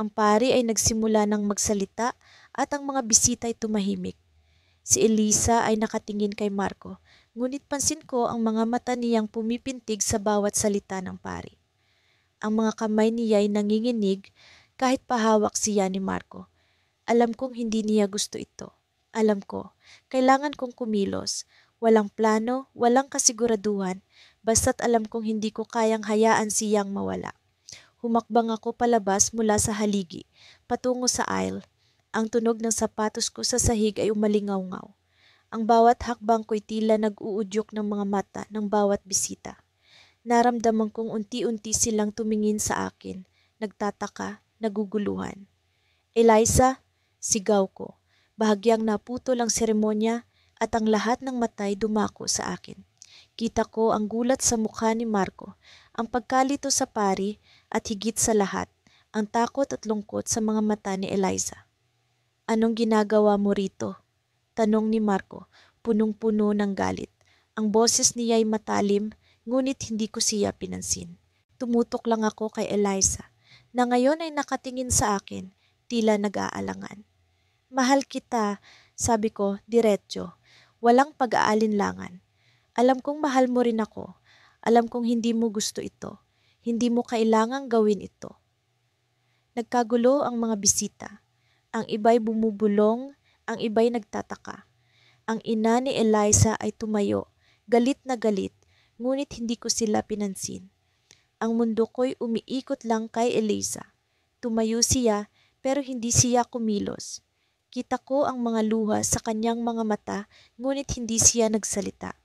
Ang pari ay nagsimula ng magsalita at ang mga bisita ay tumahimik. Si Elisa ay nakatingin kay Marco, ngunit pansin ko ang mga mata niyang pumipintig sa bawat salita ng pari. Ang mga kamay niya ay nanginginig kahit pahawak siya ni Marco. Alam kong hindi niya gusto ito. Alam ko, kailangan kong kumilos. Walang plano, walang kasiguraduhan, basta't alam kong hindi ko kayang hayaan siyang mawala. Humakbang ako palabas mula sa haligi, patungo sa aisle. Ang tunog ng sapatos ko sa sahig ay umalingaw-ngaw. Ang bawat hakbang ko'y tila nag-uudyok ng mga mata ng bawat bisita. Naramdaman kong unti-unti silang tumingin sa akin, nagtataka, naguguluhan. Eliza, sigaw ko. Bahagyang naputol ang seremonya at ang lahat ng matay dumako sa akin. Kita ko ang gulat sa mukha ni Marco, ang pagkalito sa pari at higit sa lahat, ang takot at lungkot sa mga mata ni Eliza. Anong ginagawa mo rito? Tanong ni Marco, punong-puno ng galit. Ang boses niya ay matalim, ngunit hindi ko siya pinansin. Tumutok lang ako kay Eliza, na ngayon ay nakatingin sa akin, tila nag-aalangan. Mahal kita, sabi ko, diretso, walang pag-aalinlangan. Alam kong mahal mo rin ako. Alam kong hindi mo gusto ito. Hindi mo kailangang gawin ito. Nagkagulo ang mga bisita. Ang iba'y bumubulong, ang iba'y nagtataka. Ang ina ni Eliza ay tumayo, galit na galit, ngunit hindi ko sila pinansin. Ang mundo ko'y umiikot lang kay Eliza. Tumayo siya, pero hindi siya kumilos. Kita ko ang mga luha sa kanyang mga mata, ngunit hindi siya nagsalita.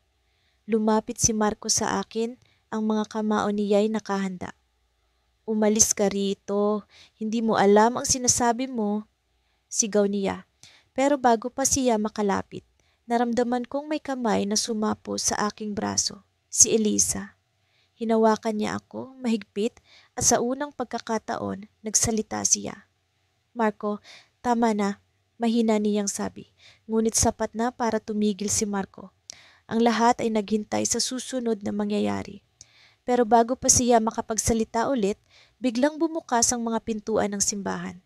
Lumapit si Marco sa akin, ang mga kamao niya'y nakahanda. Umalis ka rito, hindi mo alam ang sinasabi mo, sigaw niya. Pero bago pa siya makalapit, naramdaman kong may kamay na sumapo sa aking braso, si Elisa. Hinawakan niya ako, mahigpit, at sa unang pagkakataon, nagsalita siya. Marco, tama na, mahina niyang sabi, ngunit sapat na para tumigil si Marco. Ang lahat ay naghintay sa susunod na mangyayari. Pero bago pa siya makapagsalita ulit, biglang bumukas ang mga pintuan ng simbahan.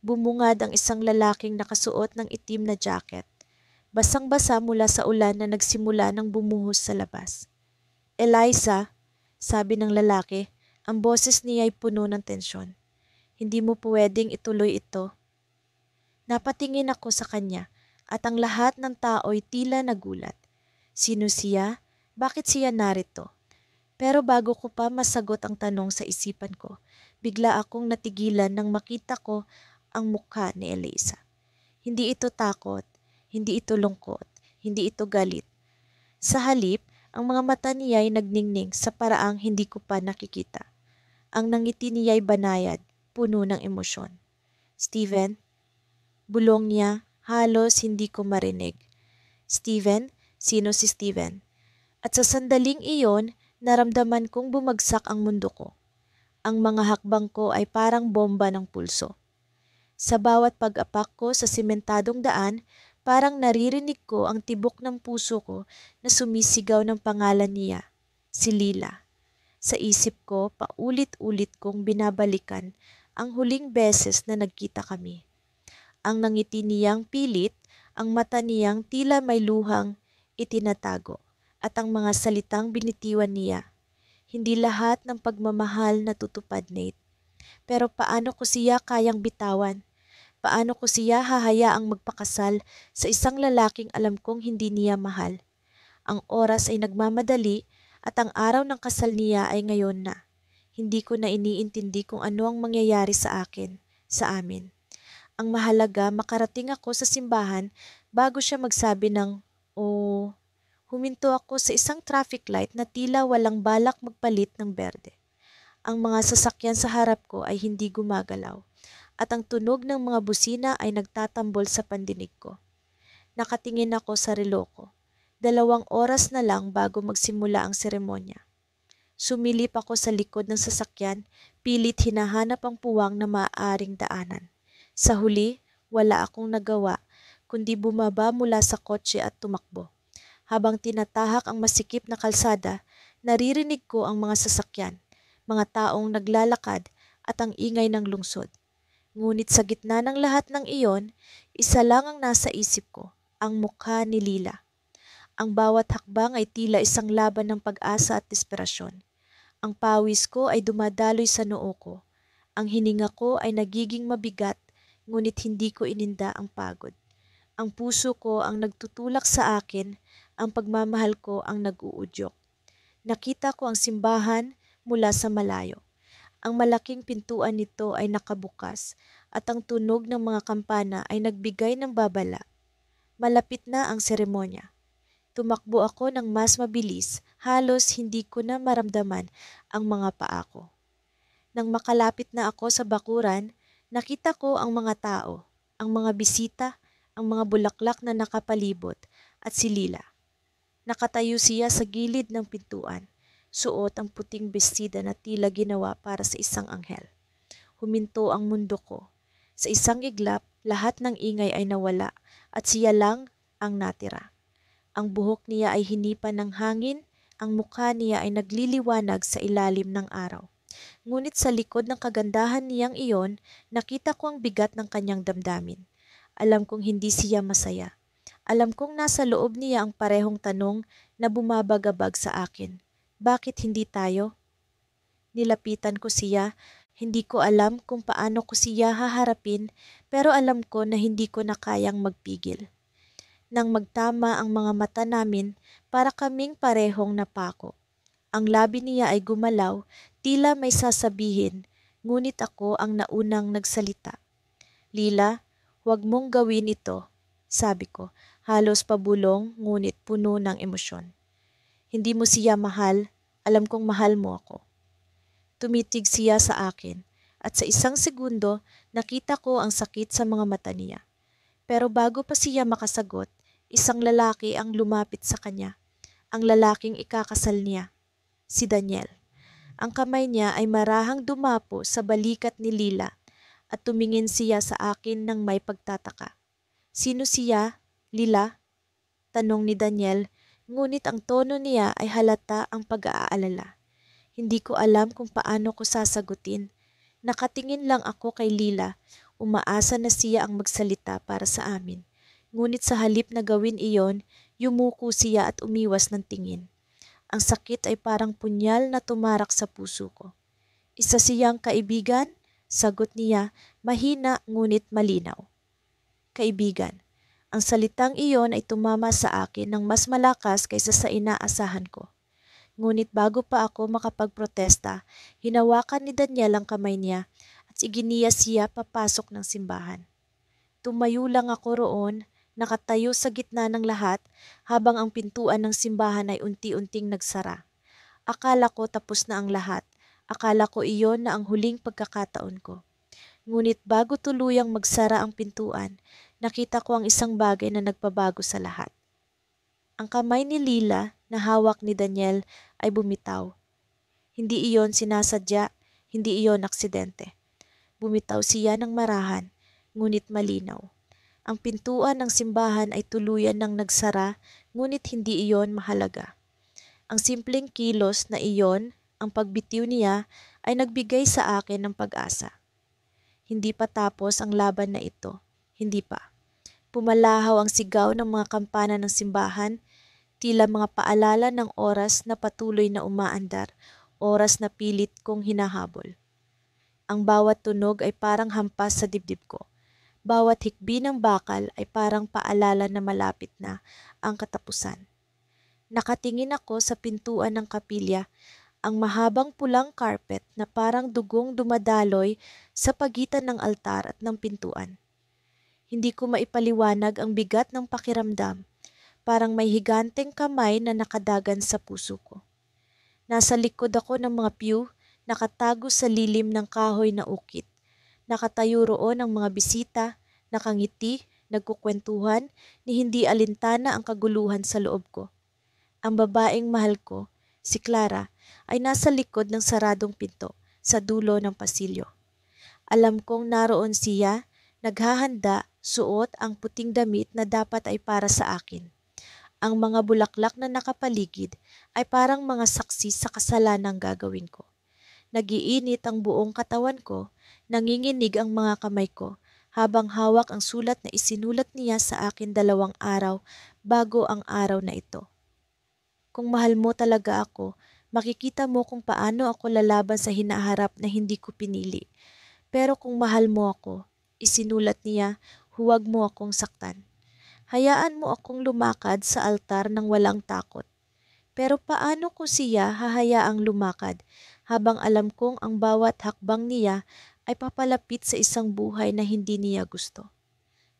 Bumungad ang isang lalaking nakasuot ng itim na jacket. Basang-basa mula sa ulan na nagsimula ng bumuhos sa labas. Eliza, sabi ng lalaki, ang boses niya ay puno ng tensyon. Hindi mo pwedeng ituloy ito. Napatingin ako sa kanya at ang lahat ng tao'y tila nagulat. Sino siya? Bakit siya narito? Pero bago ko pa masagot ang tanong sa isipan ko, bigla akong natigilan nang makita ko ang mukha ni Eliza. Hindi ito takot, hindi ito lungkot, hindi ito galit. Sa halip, ang mga mata niya ay nagningning sa paraang hindi ko pa nakikita. Ang nangiti niya ay banayad, puno ng emosyon. Steven? Bulong niya, halos hindi ko marinig. Steven? Sino si Steven? At sa sandaling iyon, naramdaman kong bumagsak ang mundo ko. Ang mga hakbang ko ay parang bomba ng pulso. Sa bawat pag-apak ko sa simentadong daan, parang naririnig ko ang tibok ng puso ko na sumisigaw ng pangalan niya, si Lila. Sa isip ko, paulit-ulit kong binabalikan ang huling beses na nagkita kami. Ang nangiti niyang pilit, ang mata niyang tila may luhang itinatago, at ang mga salitang binitiwan niya. Hindi lahat ng pagmamahal natutupad, Nate. Pero paano ko siya kayang bitawan? Paano ko siya hahayaang magpakasal sa isang lalaking alam kong hindi niya mahal? Ang oras ay nagmamadali at ang araw ng kasal niya ay ngayon na. Hindi ko na iniintindi kung ano ang mangyayari sa amin. Ang mahalaga, makarating ako sa simbahan bago siya magsabi ng, "Oh." Huminto ako sa isang traffic light na tila walang balak magpalit ng berde. Ang mga sasakyan sa harap ko ay hindi gumagalaw at ang tunog ng mga busina ay nagtatambol sa pandinig ko. Nakatingin ako sa relo ko. 2 oras na lang bago magsimula ang seremonya. Sumilip ako sa likod ng sasakyan, pilit hinahanap ang puwang na maaaring daanan. Sa huli, wala akong nagawa kundi bumaba mula sa kotse at tumakbo. Habang tinatahak ang masikip na kalsada, naririnig ko ang mga sasakyan, mga taong naglalakad at ang ingay ng lungsod. Ngunit sa gitna ng lahat ng iyon, isa lang ang nasa isip ko, ang mukha ni Lila. Ang bawat hakbang ay tila isang laban ng pag-asa at desperasyon. Ang pawis ko ay dumadaloy sa noo ko. Ang hininga ko ay nagiging mabigat, ngunit hindi ko ininda ang pagod. Ang puso ko ang nagtutulak sa akin, ang pagmamahal ko ang nag-uudyok. Nakita ko ang simbahan mula sa malayo. Ang malaking pintuan nito ay nakabukas at ang tunog ng mga kampana ay nagbigay ng babala. Malapit na ang seremonya. Tumakbo ako ng mas mabilis, halos hindi ko na maramdaman ang mga paa ko. Nang makalapit na ako sa bakuran, nakita ko ang mga tao, ang mga bisita, ang mga bulaklak na nakapalibot at si Lila. Nakatayo siya sa gilid ng pintuan, suot ang puting bestida na tila ginawa para sa isang anghel. Huminto ang mundo ko. Sa isang iglap, lahat ng ingay ay nawala at siya lang ang natira. Ang buhok niya ay hinipan ng hangin, ang mukha niya ay nagliliwanag sa ilalim ng araw. Ngunit sa likod ng kagandahan niyang iyon, nakita ko ang bigat ng kanyang damdamin. Alam kong hindi siya masaya. Alam kong nasa loob niya ang parehong tanong na bumabagabag sa akin. Bakit hindi tayo? Nilapitan ko siya. Hindi ko alam kung paano ko siya haharapin, pero alam ko na hindi ko na kayang magpigil. Nang magtama ang mga mata namin, para kaming parehong napako. Ang labi niya ay gumalaw, tila may sasabihin, ngunit ako ang naunang nagsalita. "Lila, huwag mong gawin ito," sabi ko, halos pabulong ngunit puno ng emosyon. "Hindi mo siya mahal, alam kong mahal mo ako." Tumitig siya sa akin at sa isang segundo nakita ko ang sakit sa mga mata niya. Pero bago pa siya makasagot, isang lalaki ang lumapit sa kanya. Ang lalaking ikakasal niya, si Daniel. Ang kamay niya ay marahang dumapo sa balikat ni Lila at tumingin siya sa akin ng may pagtataka. "Sino siya, Lila?" tanong ni Daniel, ngunit ang tono niya ay halata ang pag-aalala. Hindi ko alam kung paano ko sasagutin. Nakatingin lang ako kay Lila, umaasa na siya ang magsalita para sa amin. Ngunit sa halip na gawin iyon, yumuko siya at umiwas ng tingin. Ang sakit ay parang punyal na tumarak sa puso ko. "Isa siyang kaibigan?" sagot niya, mahina ngunit malinaw. Kaibigan. Ang salitang iyon ay tumama sa akin ng mas malakas kaysa sa inaasahan ko. Ngunit bago pa ako makapagprotesta, hinawakan ni Daniel ang kamay niya at iginiya siya papasok ng simbahan. Tumayo lang ako roon, nakatayo sa gitna ng lahat habang ang pintuan ng simbahan ay unti-unting nagsara. Akala ko tapos na ang lahat. Akala ko iyon na ang huling pagkakataon ko. Ngunit bago tuluyang magsara ang pintuan, nakita ko ang isang bagay na nagpabago sa lahat. Ang kamay ni Lila na hawak ni Daniel ay bumitaw. Hindi iyon sinasadya, hindi iyon aksidente. Bumitaw siya ng marahan, ngunit malinaw. Ang pintuan ng simbahan ay tuluyan ng nagsara, ngunit hindi iyon mahalaga. Ang simpleng kilos na iyon, ang pagbitiw niya, ay nagbigay sa akin ng pag-asa. Hindi pa tapos ang laban na ito. Hindi pa. Pumalahaw ang sigaw ng mga kampana ng simbahan, tila mga paalala ng oras na patuloy na umaandar, oras na pilit kong hinahabol. Ang bawat tunog ay parang hampas sa dibdib ko. Bawat hikbi ng bakal ay parang paalala na malapit na ang katapusan. Nakatingin ako sa pintuan ng kapilya ang mahabang pulang carpet na parang dugong dumadaloy sa pagitan ng altar at ng pintuan. Hindi ko maipaliwanag ang bigat ng pakiramdam, parang may higanteng kamay na nakadagan sa puso ko. Nasa likod ako ng mga pew, nakatago sa lilim ng kahoy na ukit. Nakatayo roon ang mga bisita, nakangiti, nagkukwentuhan, ni hindi alintana ang kaguluhan sa loob ko. Ang babaeng mahal ko, si Clara, ay nasa likod ng saradong pinto, sa dulo ng pasilyo. Alam kong naroon siya, naghahanda, suot ang puting damit na dapat ay para sa akin. Ang mga bulaklak na nakapaligid ay parang mga saksi sa kasalanang gagawin ko. Nagiinit ang buong katawan ko, nanginginig ang mga kamay ko, habang hawak ang sulat na isinulat niya sa akin 2 araw bago ang araw na ito. Kung mahal mo talaga ako, makikita mo kung paano ako lalaban sa hinaharap na hindi ko pinili. Pero kung mahal mo ako, isinulat niya, huwag mo akong saktan. Hayaan mo akong lumakad sa altar ng walang takot. Pero paano ko siya hahayaang lumakad habang alam kong ang bawat hakbang niya ay papalapit sa isang buhay na hindi niya gusto?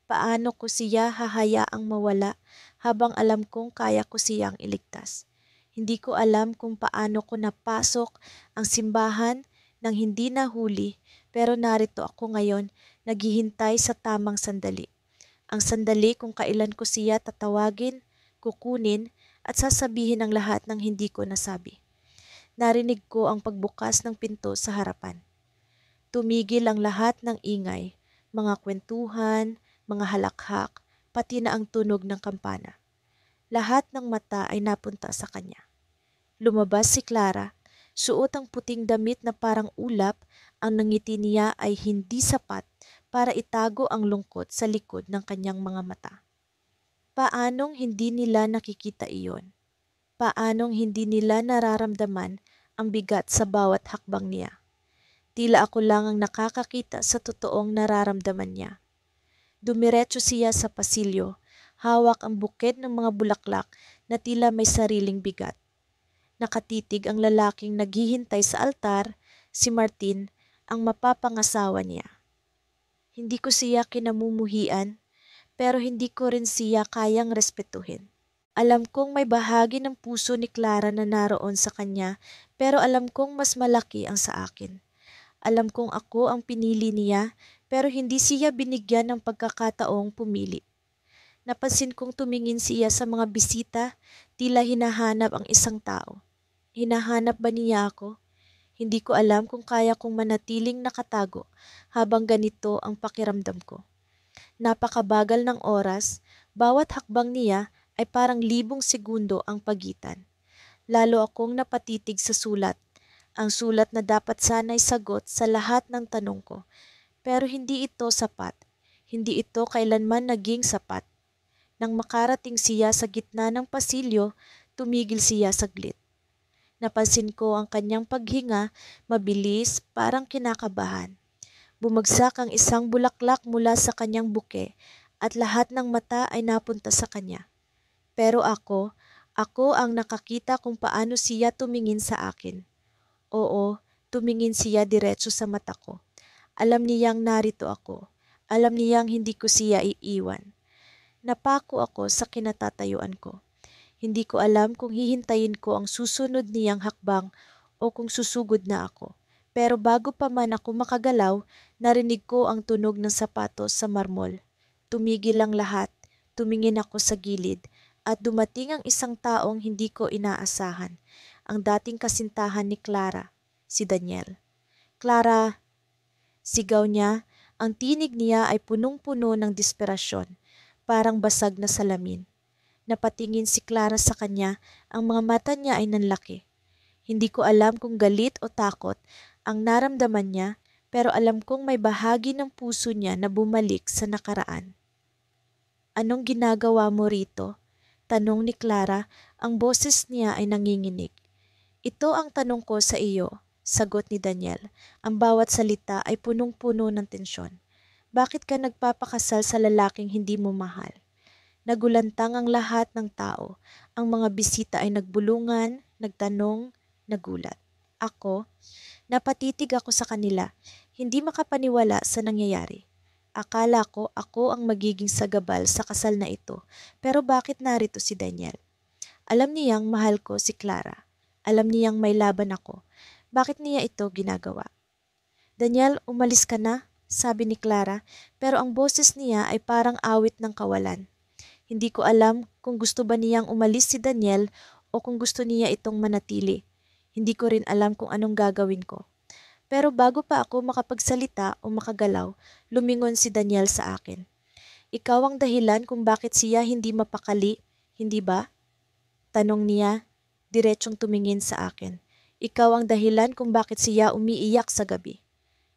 Paano ko siya hahayaang mawala habang alam kong kaya ko siyang iligtas? Hindi ko alam kung paano ko napasok ang simbahan nang hindi nahuli, pero narito ako ngayon naghihintay sa tamang sandali. Ang sandali kung kailan ko siya tatawagin, kukunin, at sasabihin ang lahat ng hindi ko nasabi. Narinig ko ang pagbukas ng pinto sa harapan. Tumigil ang lahat ng ingay, mga kwentuhan, mga halakhak, pati na ang tunog ng kampana. Lahat ng mata ay napunta sa kanya. Lumabas si Clara, suot ang puting damit na parang ulap, ang nangiti niya ay hindi sapat para itago ang lungkot sa likod ng kanyang mga mata. Paanong hindi nila nakikita iyon? Paanong hindi nila nararamdaman ang bigat sa bawat hakbang niya? Tila ako lang ang nakakakita sa totoong nararamdaman niya. Dumiretso siya sa pasilyo, hawak ang bukid ng mga bulaklak na tila may sariling bigat. Nakatitig ang lalaking naghihintay sa altar, si Martin, ang mapapangasawa niya. Hindi ko siya kinamumuhian, pero hindi ko rin siya kayang respetuhin. Alam kong may bahagi ng puso ni Clara na naroon sa kanya, pero alam kong mas malaki ang sa akin. Alam kong ako ang pinili niya, pero hindi siya binigyan ng pagkakataong pumili. Napansin kong tumingin siya sa mga bisita, tila hinahanap ang isang tao. Hinahanap ba niya ako? Hindi ko alam kung kaya kong manatiling nakatago habang ganito ang pakiramdam ko. Napakabagal ng oras, bawat hakbang niya ay parang 1,000 segundo ang pagitan. Lalo akong napatitig sa sulat, ang sulat na dapat sana'y sagot sa lahat ng tanong ko. Pero hindi ito sapat, hindi ito kailanman naging sapat. Nang makarating siya sa gitna ng pasilyo, tumigil siya saglit. Napansin ko ang kanyang paghinga, mabilis, parang kinakabahan. Bumagsak ang isang bulaklak mula sa kanyang buke at lahat ng mata ay napunta sa kanya. Pero ako ang nakakita kung paano siya tumingin sa akin. Oo, tumingin siya diretso sa mata ko. Alam niyang narito ako. Alam niyang hindi ko siya iiwan. Napako ako sa kinatatayuan ko. Hindi ko alam kung hihintayin ko ang susunod niyang hakbang o kung susugod na ako. Pero bago pa man ako makagalaw, narinig ko ang tunog ng sapatos sa marmol. Tumigil ang lahat, tumingin ako sa gilid, at dumating ang isang taong hindi ko inaasahan, ang dating kasintahan ni Clara, si Daniel. Clara, sigaw niya, ang tinig niya ay punong-puno ng desperasyon, parang basag na salamin. Napatingin si Clara sa kanya, ang mga mata niya ay nanlaki. Hindi ko alam kung galit o takot ang naramdaman niya, pero alam kong may bahagi ng puso niya na bumalik sa nakaraan. Anong ginagawa mo rito? Tanong ni Clara, ang boses niya ay nanginginig. Ito ang tanong ko sa iyo, sagot ni Daniel. Ang bawat salita ay punong-puno ng tensyon. Bakit ka nagpapakasal sa lalaking hindi mo mahal? Nagulantang ang lahat ng tao. Ang mga bisita ay nagbulungan, nagtanong, nagulat. Ako, napatitig ako sa kanila, hindi makapaniwala sa nangyayari. Akala ko ako ang magiging sagabal sa kasal na ito, pero bakit narito si Daniel? Alam niyang mahal ko si Clara. Alam niyang may laban ako. Bakit niya ito ginagawa? Daniel, umalis ka na, sabi ni Clara, pero ang boses niya ay parang awit ng kawalan. Hindi ko alam kung gusto ba niyang umalis si Daniel o kung gusto niya itong manatili. Hindi ko rin alam kung anong gagawin ko. Pero bago pa ako makapagsalita o makagalaw, lumingon si Daniel sa akin. Ikaw ang dahilan kung bakit siya hindi mapakali, hindi ba? Tanong niya, diretsong tumingin sa akin. Ikaw ang dahilan kung bakit siya umiiyak sa gabi.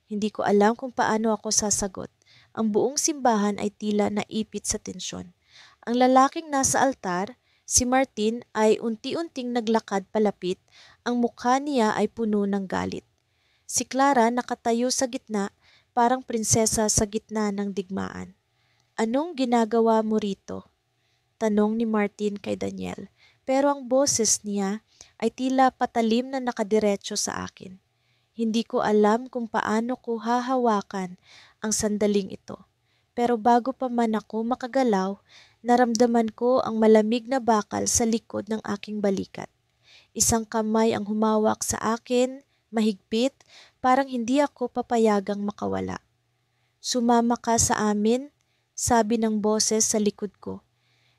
Hindi ko alam kung paano ako sasagot. Ang buong simbahan ay tila naipit sa tensyon. Ang lalaking nasa altar, si Martin, ay unti-unting naglakad palapit. Ang mukha niya ay puno ng galit. Si Clara nakatayo sa gitna, parang prinsesa sa gitna ng digmaan. Anong ginagawa mo rito? Tanong ni Martin kay Daniel, pero ang boses niya ay tila patalim na nakadiretso sa akin. Hindi ko alam kung paano ko hahawakan ang sandaling ito. Pero bago pa man ako makagalaw, naramdaman ko ang malamig na bakal sa likod ng aking balikat. Isang kamay ang humawak sa akin, mahigpit, parang hindi ako papayagang makawala. Sumama ka sa amin, sabi ng boses sa likod ko.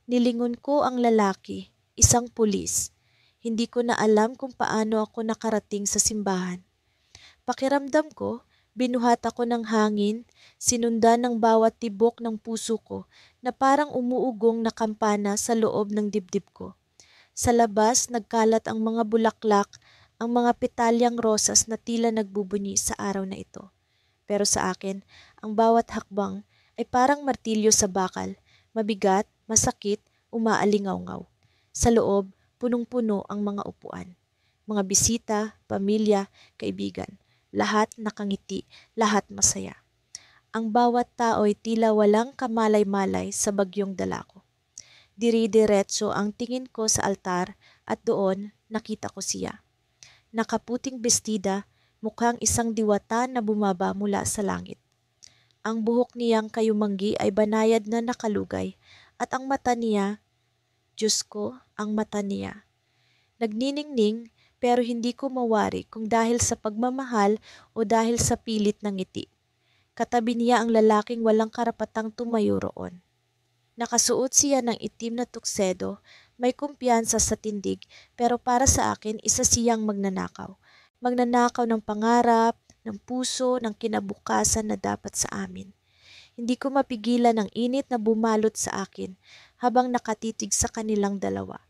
Nilingon ko ang lalaki, isang pulis. Hindi ko na alam kung paano ako nakarating sa simbahan. Pakiramdam ko, binuhat ako ng hangin, sinundan ng bawat tibok ng puso ko na parang umuugong na kampana sa loob ng dibdib ko. Sa labas, nagkalat ang mga bulaklak, ang mga petalyang rosas na tila nagbubunyi sa araw na ito. Pero sa akin, ang bawat hakbang ay parang martilyo sa bakal, mabigat, masakit, umaalingaw-ngaw. Sa loob, punong-puno ang mga upuan. Mga bisita, pamilya, kaibigan. Lahat nakangiti, lahat masaya. Ang bawat tao ay tila walang kamalay-malay sa bagyong dala ko. Diri-diretso ang tingin ko sa altar at doon nakita ko siya. Nakaputing bestida, mukhang isang diwata na bumaba mula sa langit. Ang buhok niyang kayumanggi ay banayad na nakalugay at ang mata niya, Diyos ko, ang mata niya. Nagniningning pero hindi ko mawari kung dahil sa pagmamahal o dahil sa pilit ng ngiti. Katabi niya ang lalaking walang karapatang tumayo roon. Nakasuot siya ng itim na tuksedo, may kumpiyansa sa tindig pero para sa akin isa siyang magnanakaw. Magnanakaw ng pangarap, ng puso, ng kinabukasan na dapat sa amin. Hindi ko mapigilan ang init na bumalot sa akin habang nakatitig sa kanilang dalawa.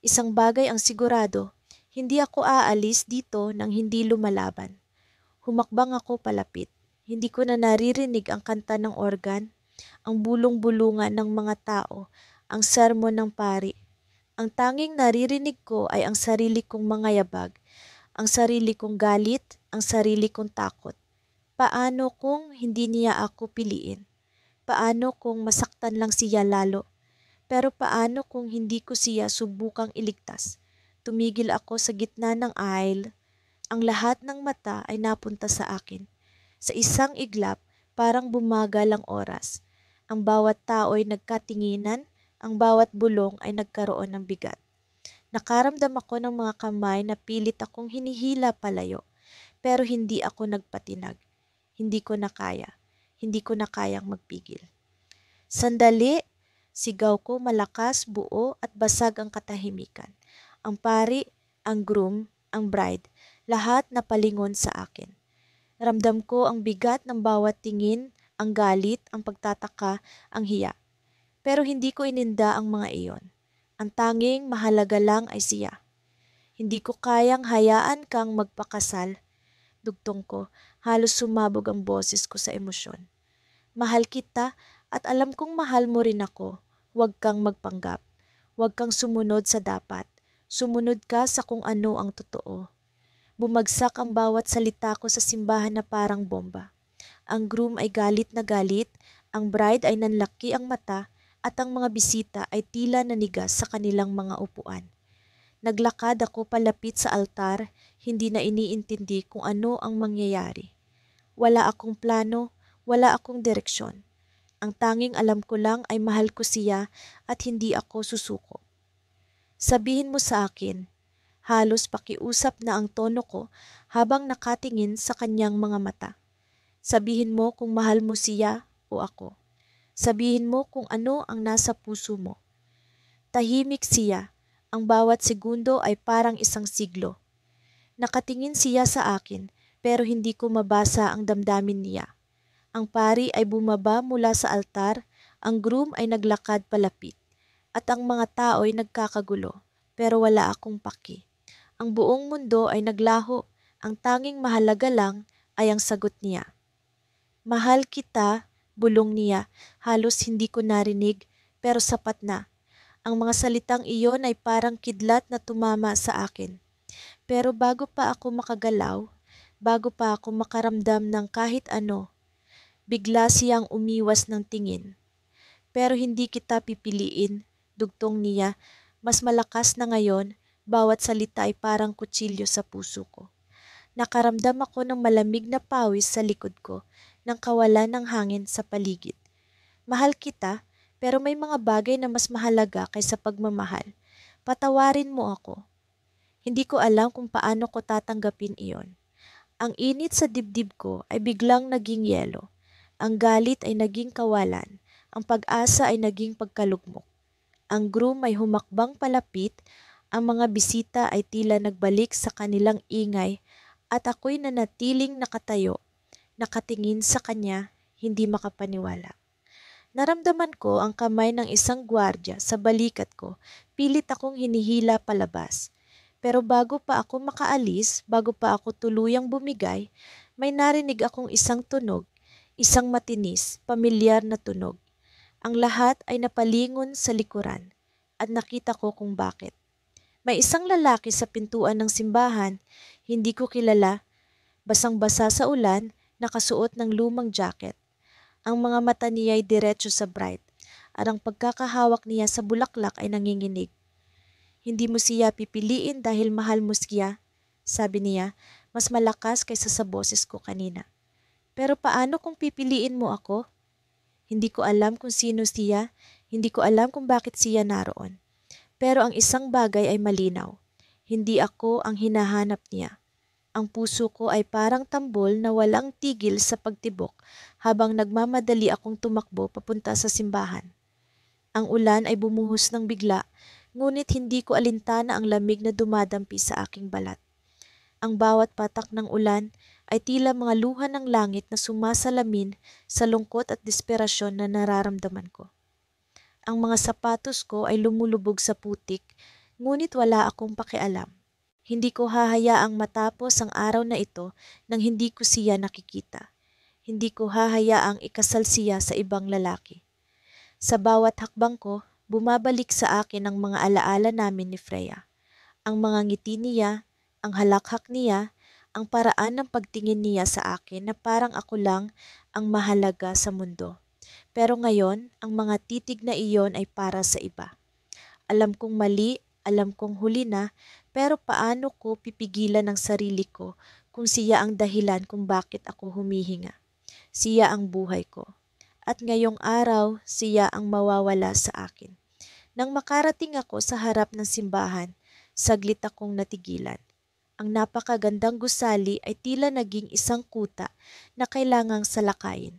Isang bagay ang sigurado, hindi ako aalis dito nang hindi lumalaban. Humakbang ako palapit. Hindi ko na naririnig ang kanta ng organ, ang bulong-bulungan ng mga tao, ang sermon ng pari. Ang tanging naririnig ko ay ang sarili kong mga yabag, ang sarili kong galit, ang sarili kong takot. Paano kung hindi niya ako piliin? Paano kung masaktan lang siya lalo? Pero paano kung hindi ko siya subukang iligtas? Tumigil ako sa gitna ng aisle. Ang lahat ng mata ay napunta sa akin. Sa isang iglap, parang bumagal ang oras. Ang bawat tao ay nagkatinginan, ang bawat bulong ay nagkaroon ng bigat. Nakaramdam ako ng mga kamay na pilit akong hinihila palayo, pero hindi ako nagpatinag. Hindi ko na kaya. Hindi ko na kayang magpigil. Sandali! Sigaw ko malakas, buo at basag ang katahimikan. Ang pari, ang groom, ang bride, lahat napalingon sa akin. Ramdam ko ang bigat ng bawat tingin, ang galit, ang pagtataka, ang hiya. Pero hindi ko ininda ang mga iyon. Ang tanging mahalaga lang ay siya. Hindi ko kayang hayaan kang magpakasal. Dugtong ko, halos sumabog ang boses ko sa emosyon. Mahal kita at alam kong mahal mo rin ako. Huwag kang magpanggap. Huwag kang sumunod sa dapat. Sumunod ka sa kung ano ang totoo. Bumagsak ang bawat salita ko sa simbahan na parang bomba. Ang groom ay galit na galit, ang bride ay nanlaki ang mata, at ang mga bisita ay tila nanigas sa kanilang mga upuan. Naglakad ako palapit sa altar, hindi na iniintindi kung ano ang mangyayari. Wala akong plano, wala akong direksyon. Ang tanging alam ko lang ay mahal ko siya at hindi ako susuko. Sabihin mo sa akin, halos pakiusap na ang tono ko habang nakatingin sa kanyang mga mata. Sabihin mo kung mahal mo siya o ako. Sabihin mo kung ano ang nasa puso mo. Tahimik siya. Ang bawat segundo ay parang isang siglo. Nakatingin siya sa akin pero hindi ko mabasa ang damdamin niya. Ang pari ay bumaba mula sa altar, ang groom ay naglakad palapit, at ang mga tao ay nagkakagulo, pero wala akong paki. Ang buong mundo ay naglaho, ang tanging mahalaga lang ay ang sagot niya. Mahal kita, bulong niya, halos hindi ko narinig, pero sapat na. Ang mga salitang iyon ay parang kidlat na tumama sa akin. Pero bago pa ako makagalaw, bago pa ako makaramdam ng kahit ano, bigla siyang umiwas ng tingin. Pero hindi kita pipiliin, dugtong niya, mas malakas na ngayon, bawat salita ay parang kutsilyo sa puso ko. Nakaramdam ako ng malamig na pawis sa likod ko, ng kawalan ng hangin sa paligid. Mahal kita, pero may mga bagay na mas mahalaga kaysa pagmamahal. Patawarin mo ako. Hindi ko alam kung paano ko tatanggapin iyon. Ang init sa dibdib ko ay biglang naging yelo. Ang galit ay naging kawalan. Ang pag-asa ay naging pagkalugmok. Ang groom ay humakbang palapit. Ang mga bisita ay tila nagbalik sa kanilang ingay at ako'y nanatiling nakatayo, nakatingin sa kanya, hindi makapaniwala. Naramdaman ko ang kamay ng isang gwardya sa balikat ko, pilit akong hinihila palabas. Pero bago pa ako makaalis, bago pa ako tuluyang bumigay, may narinig akong isang tunog, isang matinis, pamilyar na tunog. Ang lahat ay napalingon sa likuran at nakita ko kung bakit. May isang lalaki sa pintuan ng simbahan, hindi ko kilala, basang-basa sa ulan, nakasuot ng lumang jacket. Ang mga mata niya ay diretso sa bright at ang pagkakahawak niya sa bulaklak ay nanginginig. Hindi mo siya pipiliin dahil mahal mo siya, sabi niya, mas malakas kaysa sa boses ko kanina. Pero paano kung pipiliin mo ako? Hindi ko alam kung sino siya, hindi ko alam kung bakit siya naroon. Pero ang isang bagay ay malinaw, hindi ako ang hinahanap niya. Ang puso ko ay parang tambol na walang tigil sa pagtibok habang nagmamadali akong tumakbo papunta sa simbahan. Ang ulan ay bumuhos ng bigla, ngunit hindi ko alintana ang lamig na dumadampi sa aking balat. Ang bawat patak ng ulan ay tila mga luha ng langit na sumasalamin sa lungkot at desperasyon na nararamdaman ko. Ang mga sapatos ko ay lumulubog sa putik, ngunit wala akong pakialam. Hindi ko hahayaang matapos ang araw na ito nang hindi ko siya nakikita. Hindi ko hahayaang ikasal siya sa ibang lalaki. Sa bawat hakbang ko, bumabalik sa akin ang mga alaala namin ni Freya. Ang mga ngiti niya, ang halakhak niya, ang paraan ng pagtingin niya sa akin na parang ako lang ang mahalaga sa mundo. Pero ngayon, ang mga titig na iyon ay para sa iba. Alam kong mali, alam kong huli na, pero paano ko pipigilan ang sarili ko kung siya ang dahilan kung bakit ako humihinga? Siya ang buhay ko. At ngayong araw, siya ang mawawala sa akin. Nang makarating ako sa harap ng simbahan, saglit akong natigilan. Ang napakagandang gusali ay tila naging isang kuta na kailangang salakayin.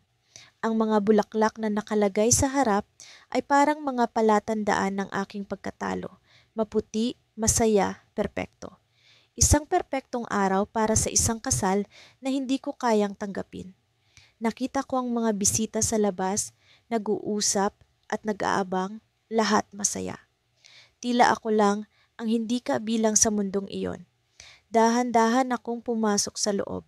Ang mga bulaklak na nakalagay sa harap ay parang mga palatandaan ng aking pagkatalo. Maputi, masaya, perpekto. Isang perpektong araw para sa isang kasal na hindi ko kayang tanggapin. Nakita ko ang mga bisita sa labas, nag-uusap at nag-aabang, lahat masaya. Tila ako lang ang hindi kabilang sa mundong iyon. Dahan-dahan akong pumasok sa loob.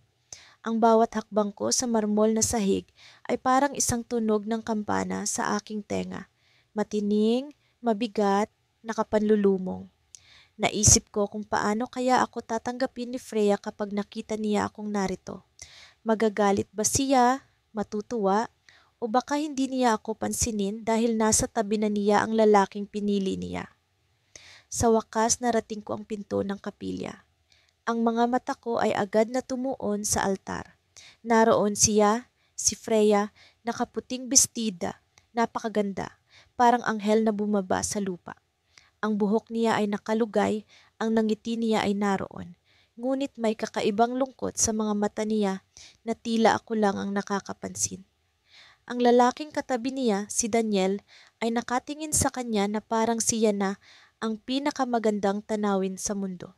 Ang bawat hakbang ko sa marmol na sahig ay parang isang tunog ng kampana sa aking tenga. Matining, mabigat, nakapanlulumong. Naisip ko kung paano kaya ako tatanggapin ni Freya kapag nakita niya akong narito. Magagalit ba siya, matutuwa, o baka hindi niya ako pansinin dahil nasa tabi na niya ang lalaking pinili niya. Sa wakas narating ko ang pinto ng kapilya. Ang mga mata ko ay agad na tumuon sa altar. Naroon siya, si Freya, nakaputing bestida, napakaganda, parang anghel na bumaba sa lupa. Ang buhok niya ay nakalugay, ang nangiti niya ay naroon. Ngunit may kakaibang lungkot sa mga mata niya na tila ako lang ang nakakapansin. Ang lalaking katabi niya, si Daniel, ay nakatingin sa kanya na parang siya na ang pinakamagandang tanawin sa mundo.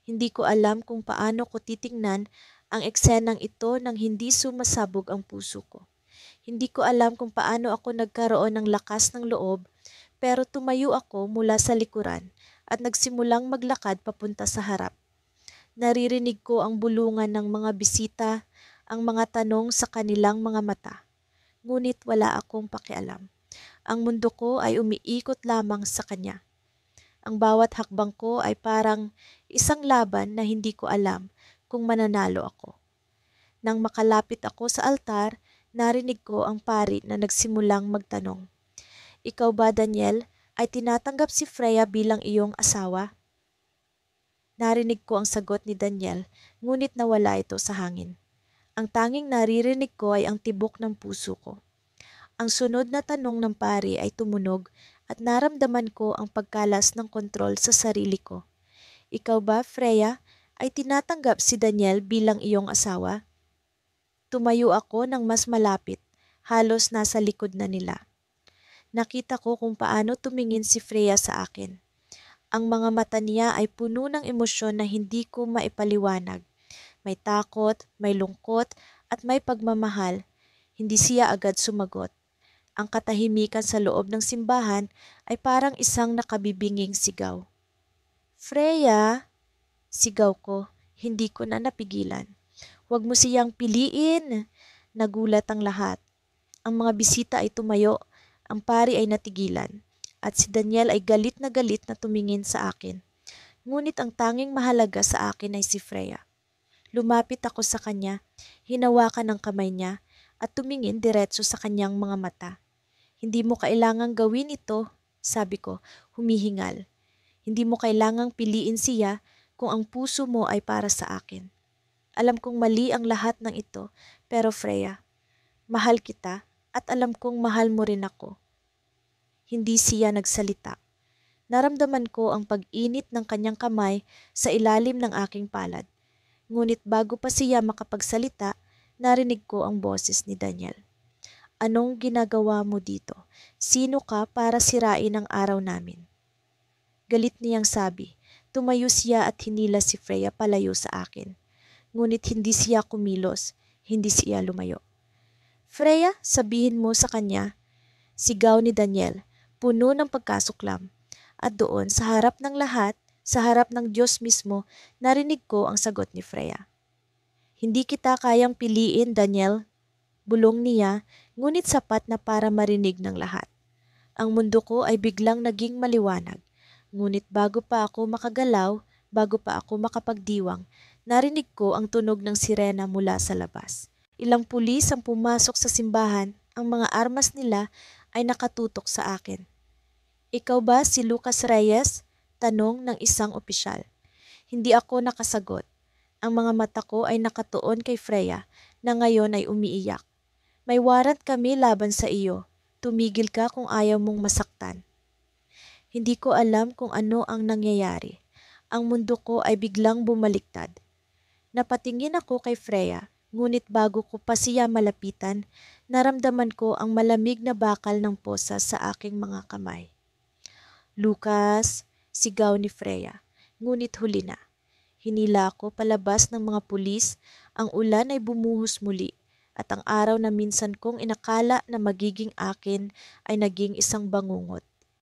Hindi ko alam kung paano ko titingnan ang eksenang ito nang hindi sumasabog ang puso ko. Hindi ko alam kung paano ako nagkaroon ng lakas ng loob, pero tumayo ako mula sa likuran at nagsimulang maglakad papunta sa harap. Naririnig ko ang bulungan ng mga bisita, ang mga tanong sa kanilang mga mata. Ngunit wala akong pakialam. Ang mundo ko ay umiikot lamang sa kanya. Ang bawat hakbang ko ay parang isang laban na hindi ko alam kung mananalo ako. Nang makalapit ako sa altar, narinig ko ang pari na nagsimulang magtanong. Ikaw ba, Daniel, ay tinatanggap si Freya bilang iyong asawa? Narinig ko ang sagot ni Daniel, ngunit nawala ito sa hangin. Ang tanging naririnig ko ay ang tibok ng puso ko. Ang sunod na tanong ng pari ay tumunog at naramdaman ko ang pagkalas ng kontrol sa sarili ko. Ikaw ba, Freya, ay tinatanggap si Daniel bilang iyong asawa? Tumayo ako ng mas malapit, halos nasa likod na nila. Nakita ko kung paano tumingin si Freya sa akin. Ang mga mata niya ay puno ng emosyon na hindi ko maipaliwanag. May takot, may lungkot, at may pagmamahal. Hindi siya agad sumagot. Ang katahimikan sa loob ng simbahan ay parang isang nakabibinging sigaw. Freya, sigaw ko, hindi ko na napigilan. Huwag mo siyang piliin. Nagulat ang lahat. Ang mga bisita ay tumayo, ang pari ay natigilan, at si Daniel ay galit na tumingin sa akin. Ngunit ang tanging mahalaga sa akin ay si Freya. Lumapit ako sa kanya, hinawakan ang kamay niya, at tumingin diretso sa kanyang mga mata. Hindi mo kailangang gawin ito, sabi ko, humihingal. Hindi mo kailangang piliin siya kung ang puso mo ay para sa akin. Alam kong mali ang lahat ng ito, pero Freya, mahal kita at alam kong mahal mo rin ako. Hindi siya nagsalita. Naramdaman ko ang pag-init ng kanyang kamay sa ilalim ng aking palad. Ngunit bago pa siya makapagsalita, narinig ko ang boses ni Daniel. Anong ginagawa mo dito? Sino ka para sirain ang araw namin? Galit niyang sabi. Tumayo siya at hinila si Freya palayo sa akin. Ngunit hindi siya kumilos, hindi siya lumayo. Freya, sabihin mo sa kanya, sigaw ni Daniel, puno ng pagkasuklam. At doon, sa harap ng lahat, sa harap ng Diyos mismo, narinig ko ang sagot ni Freya. Hindi kita kayang piliin, Daniel. Bulong niya, ngunit sapat na para marinig ng lahat. Ang mundo ko ay biglang naging maliwanag. Ngunit bago pa ako makagalaw, bago pa ako makapagdiwang, narinig ko ang tunog ng sirena mula sa labas. Ilang pulis ang pumasok sa simbahan, ang mga armas nila ay nakatutok sa akin. Ikaw ba si Lucas Reyes? Tanong ng isang opisyal. Hindi ako nakasagot. Ang mga mata ko ay nakatuon kay Freya na ngayon ay umiiyak. May warrant kami laban sa iyo. Tumigil ka kung ayaw mong masaktan. Hindi ko alam kung ano ang nangyayari. Ang mundo ko ay biglang bumaliktad. Napatingin ako kay Freya, ngunit bago ko pa siya malapitan, naramdaman ko ang malamig na bakal ng posa sa aking mga kamay. Lucas, sigaw ni Freya, ngunit huli na. Hinila ako palabas ng mga pulis, ang ulan ay bumuhos muli. At ang araw na minsan kong inakala na magiging akin ay naging isang bangungot.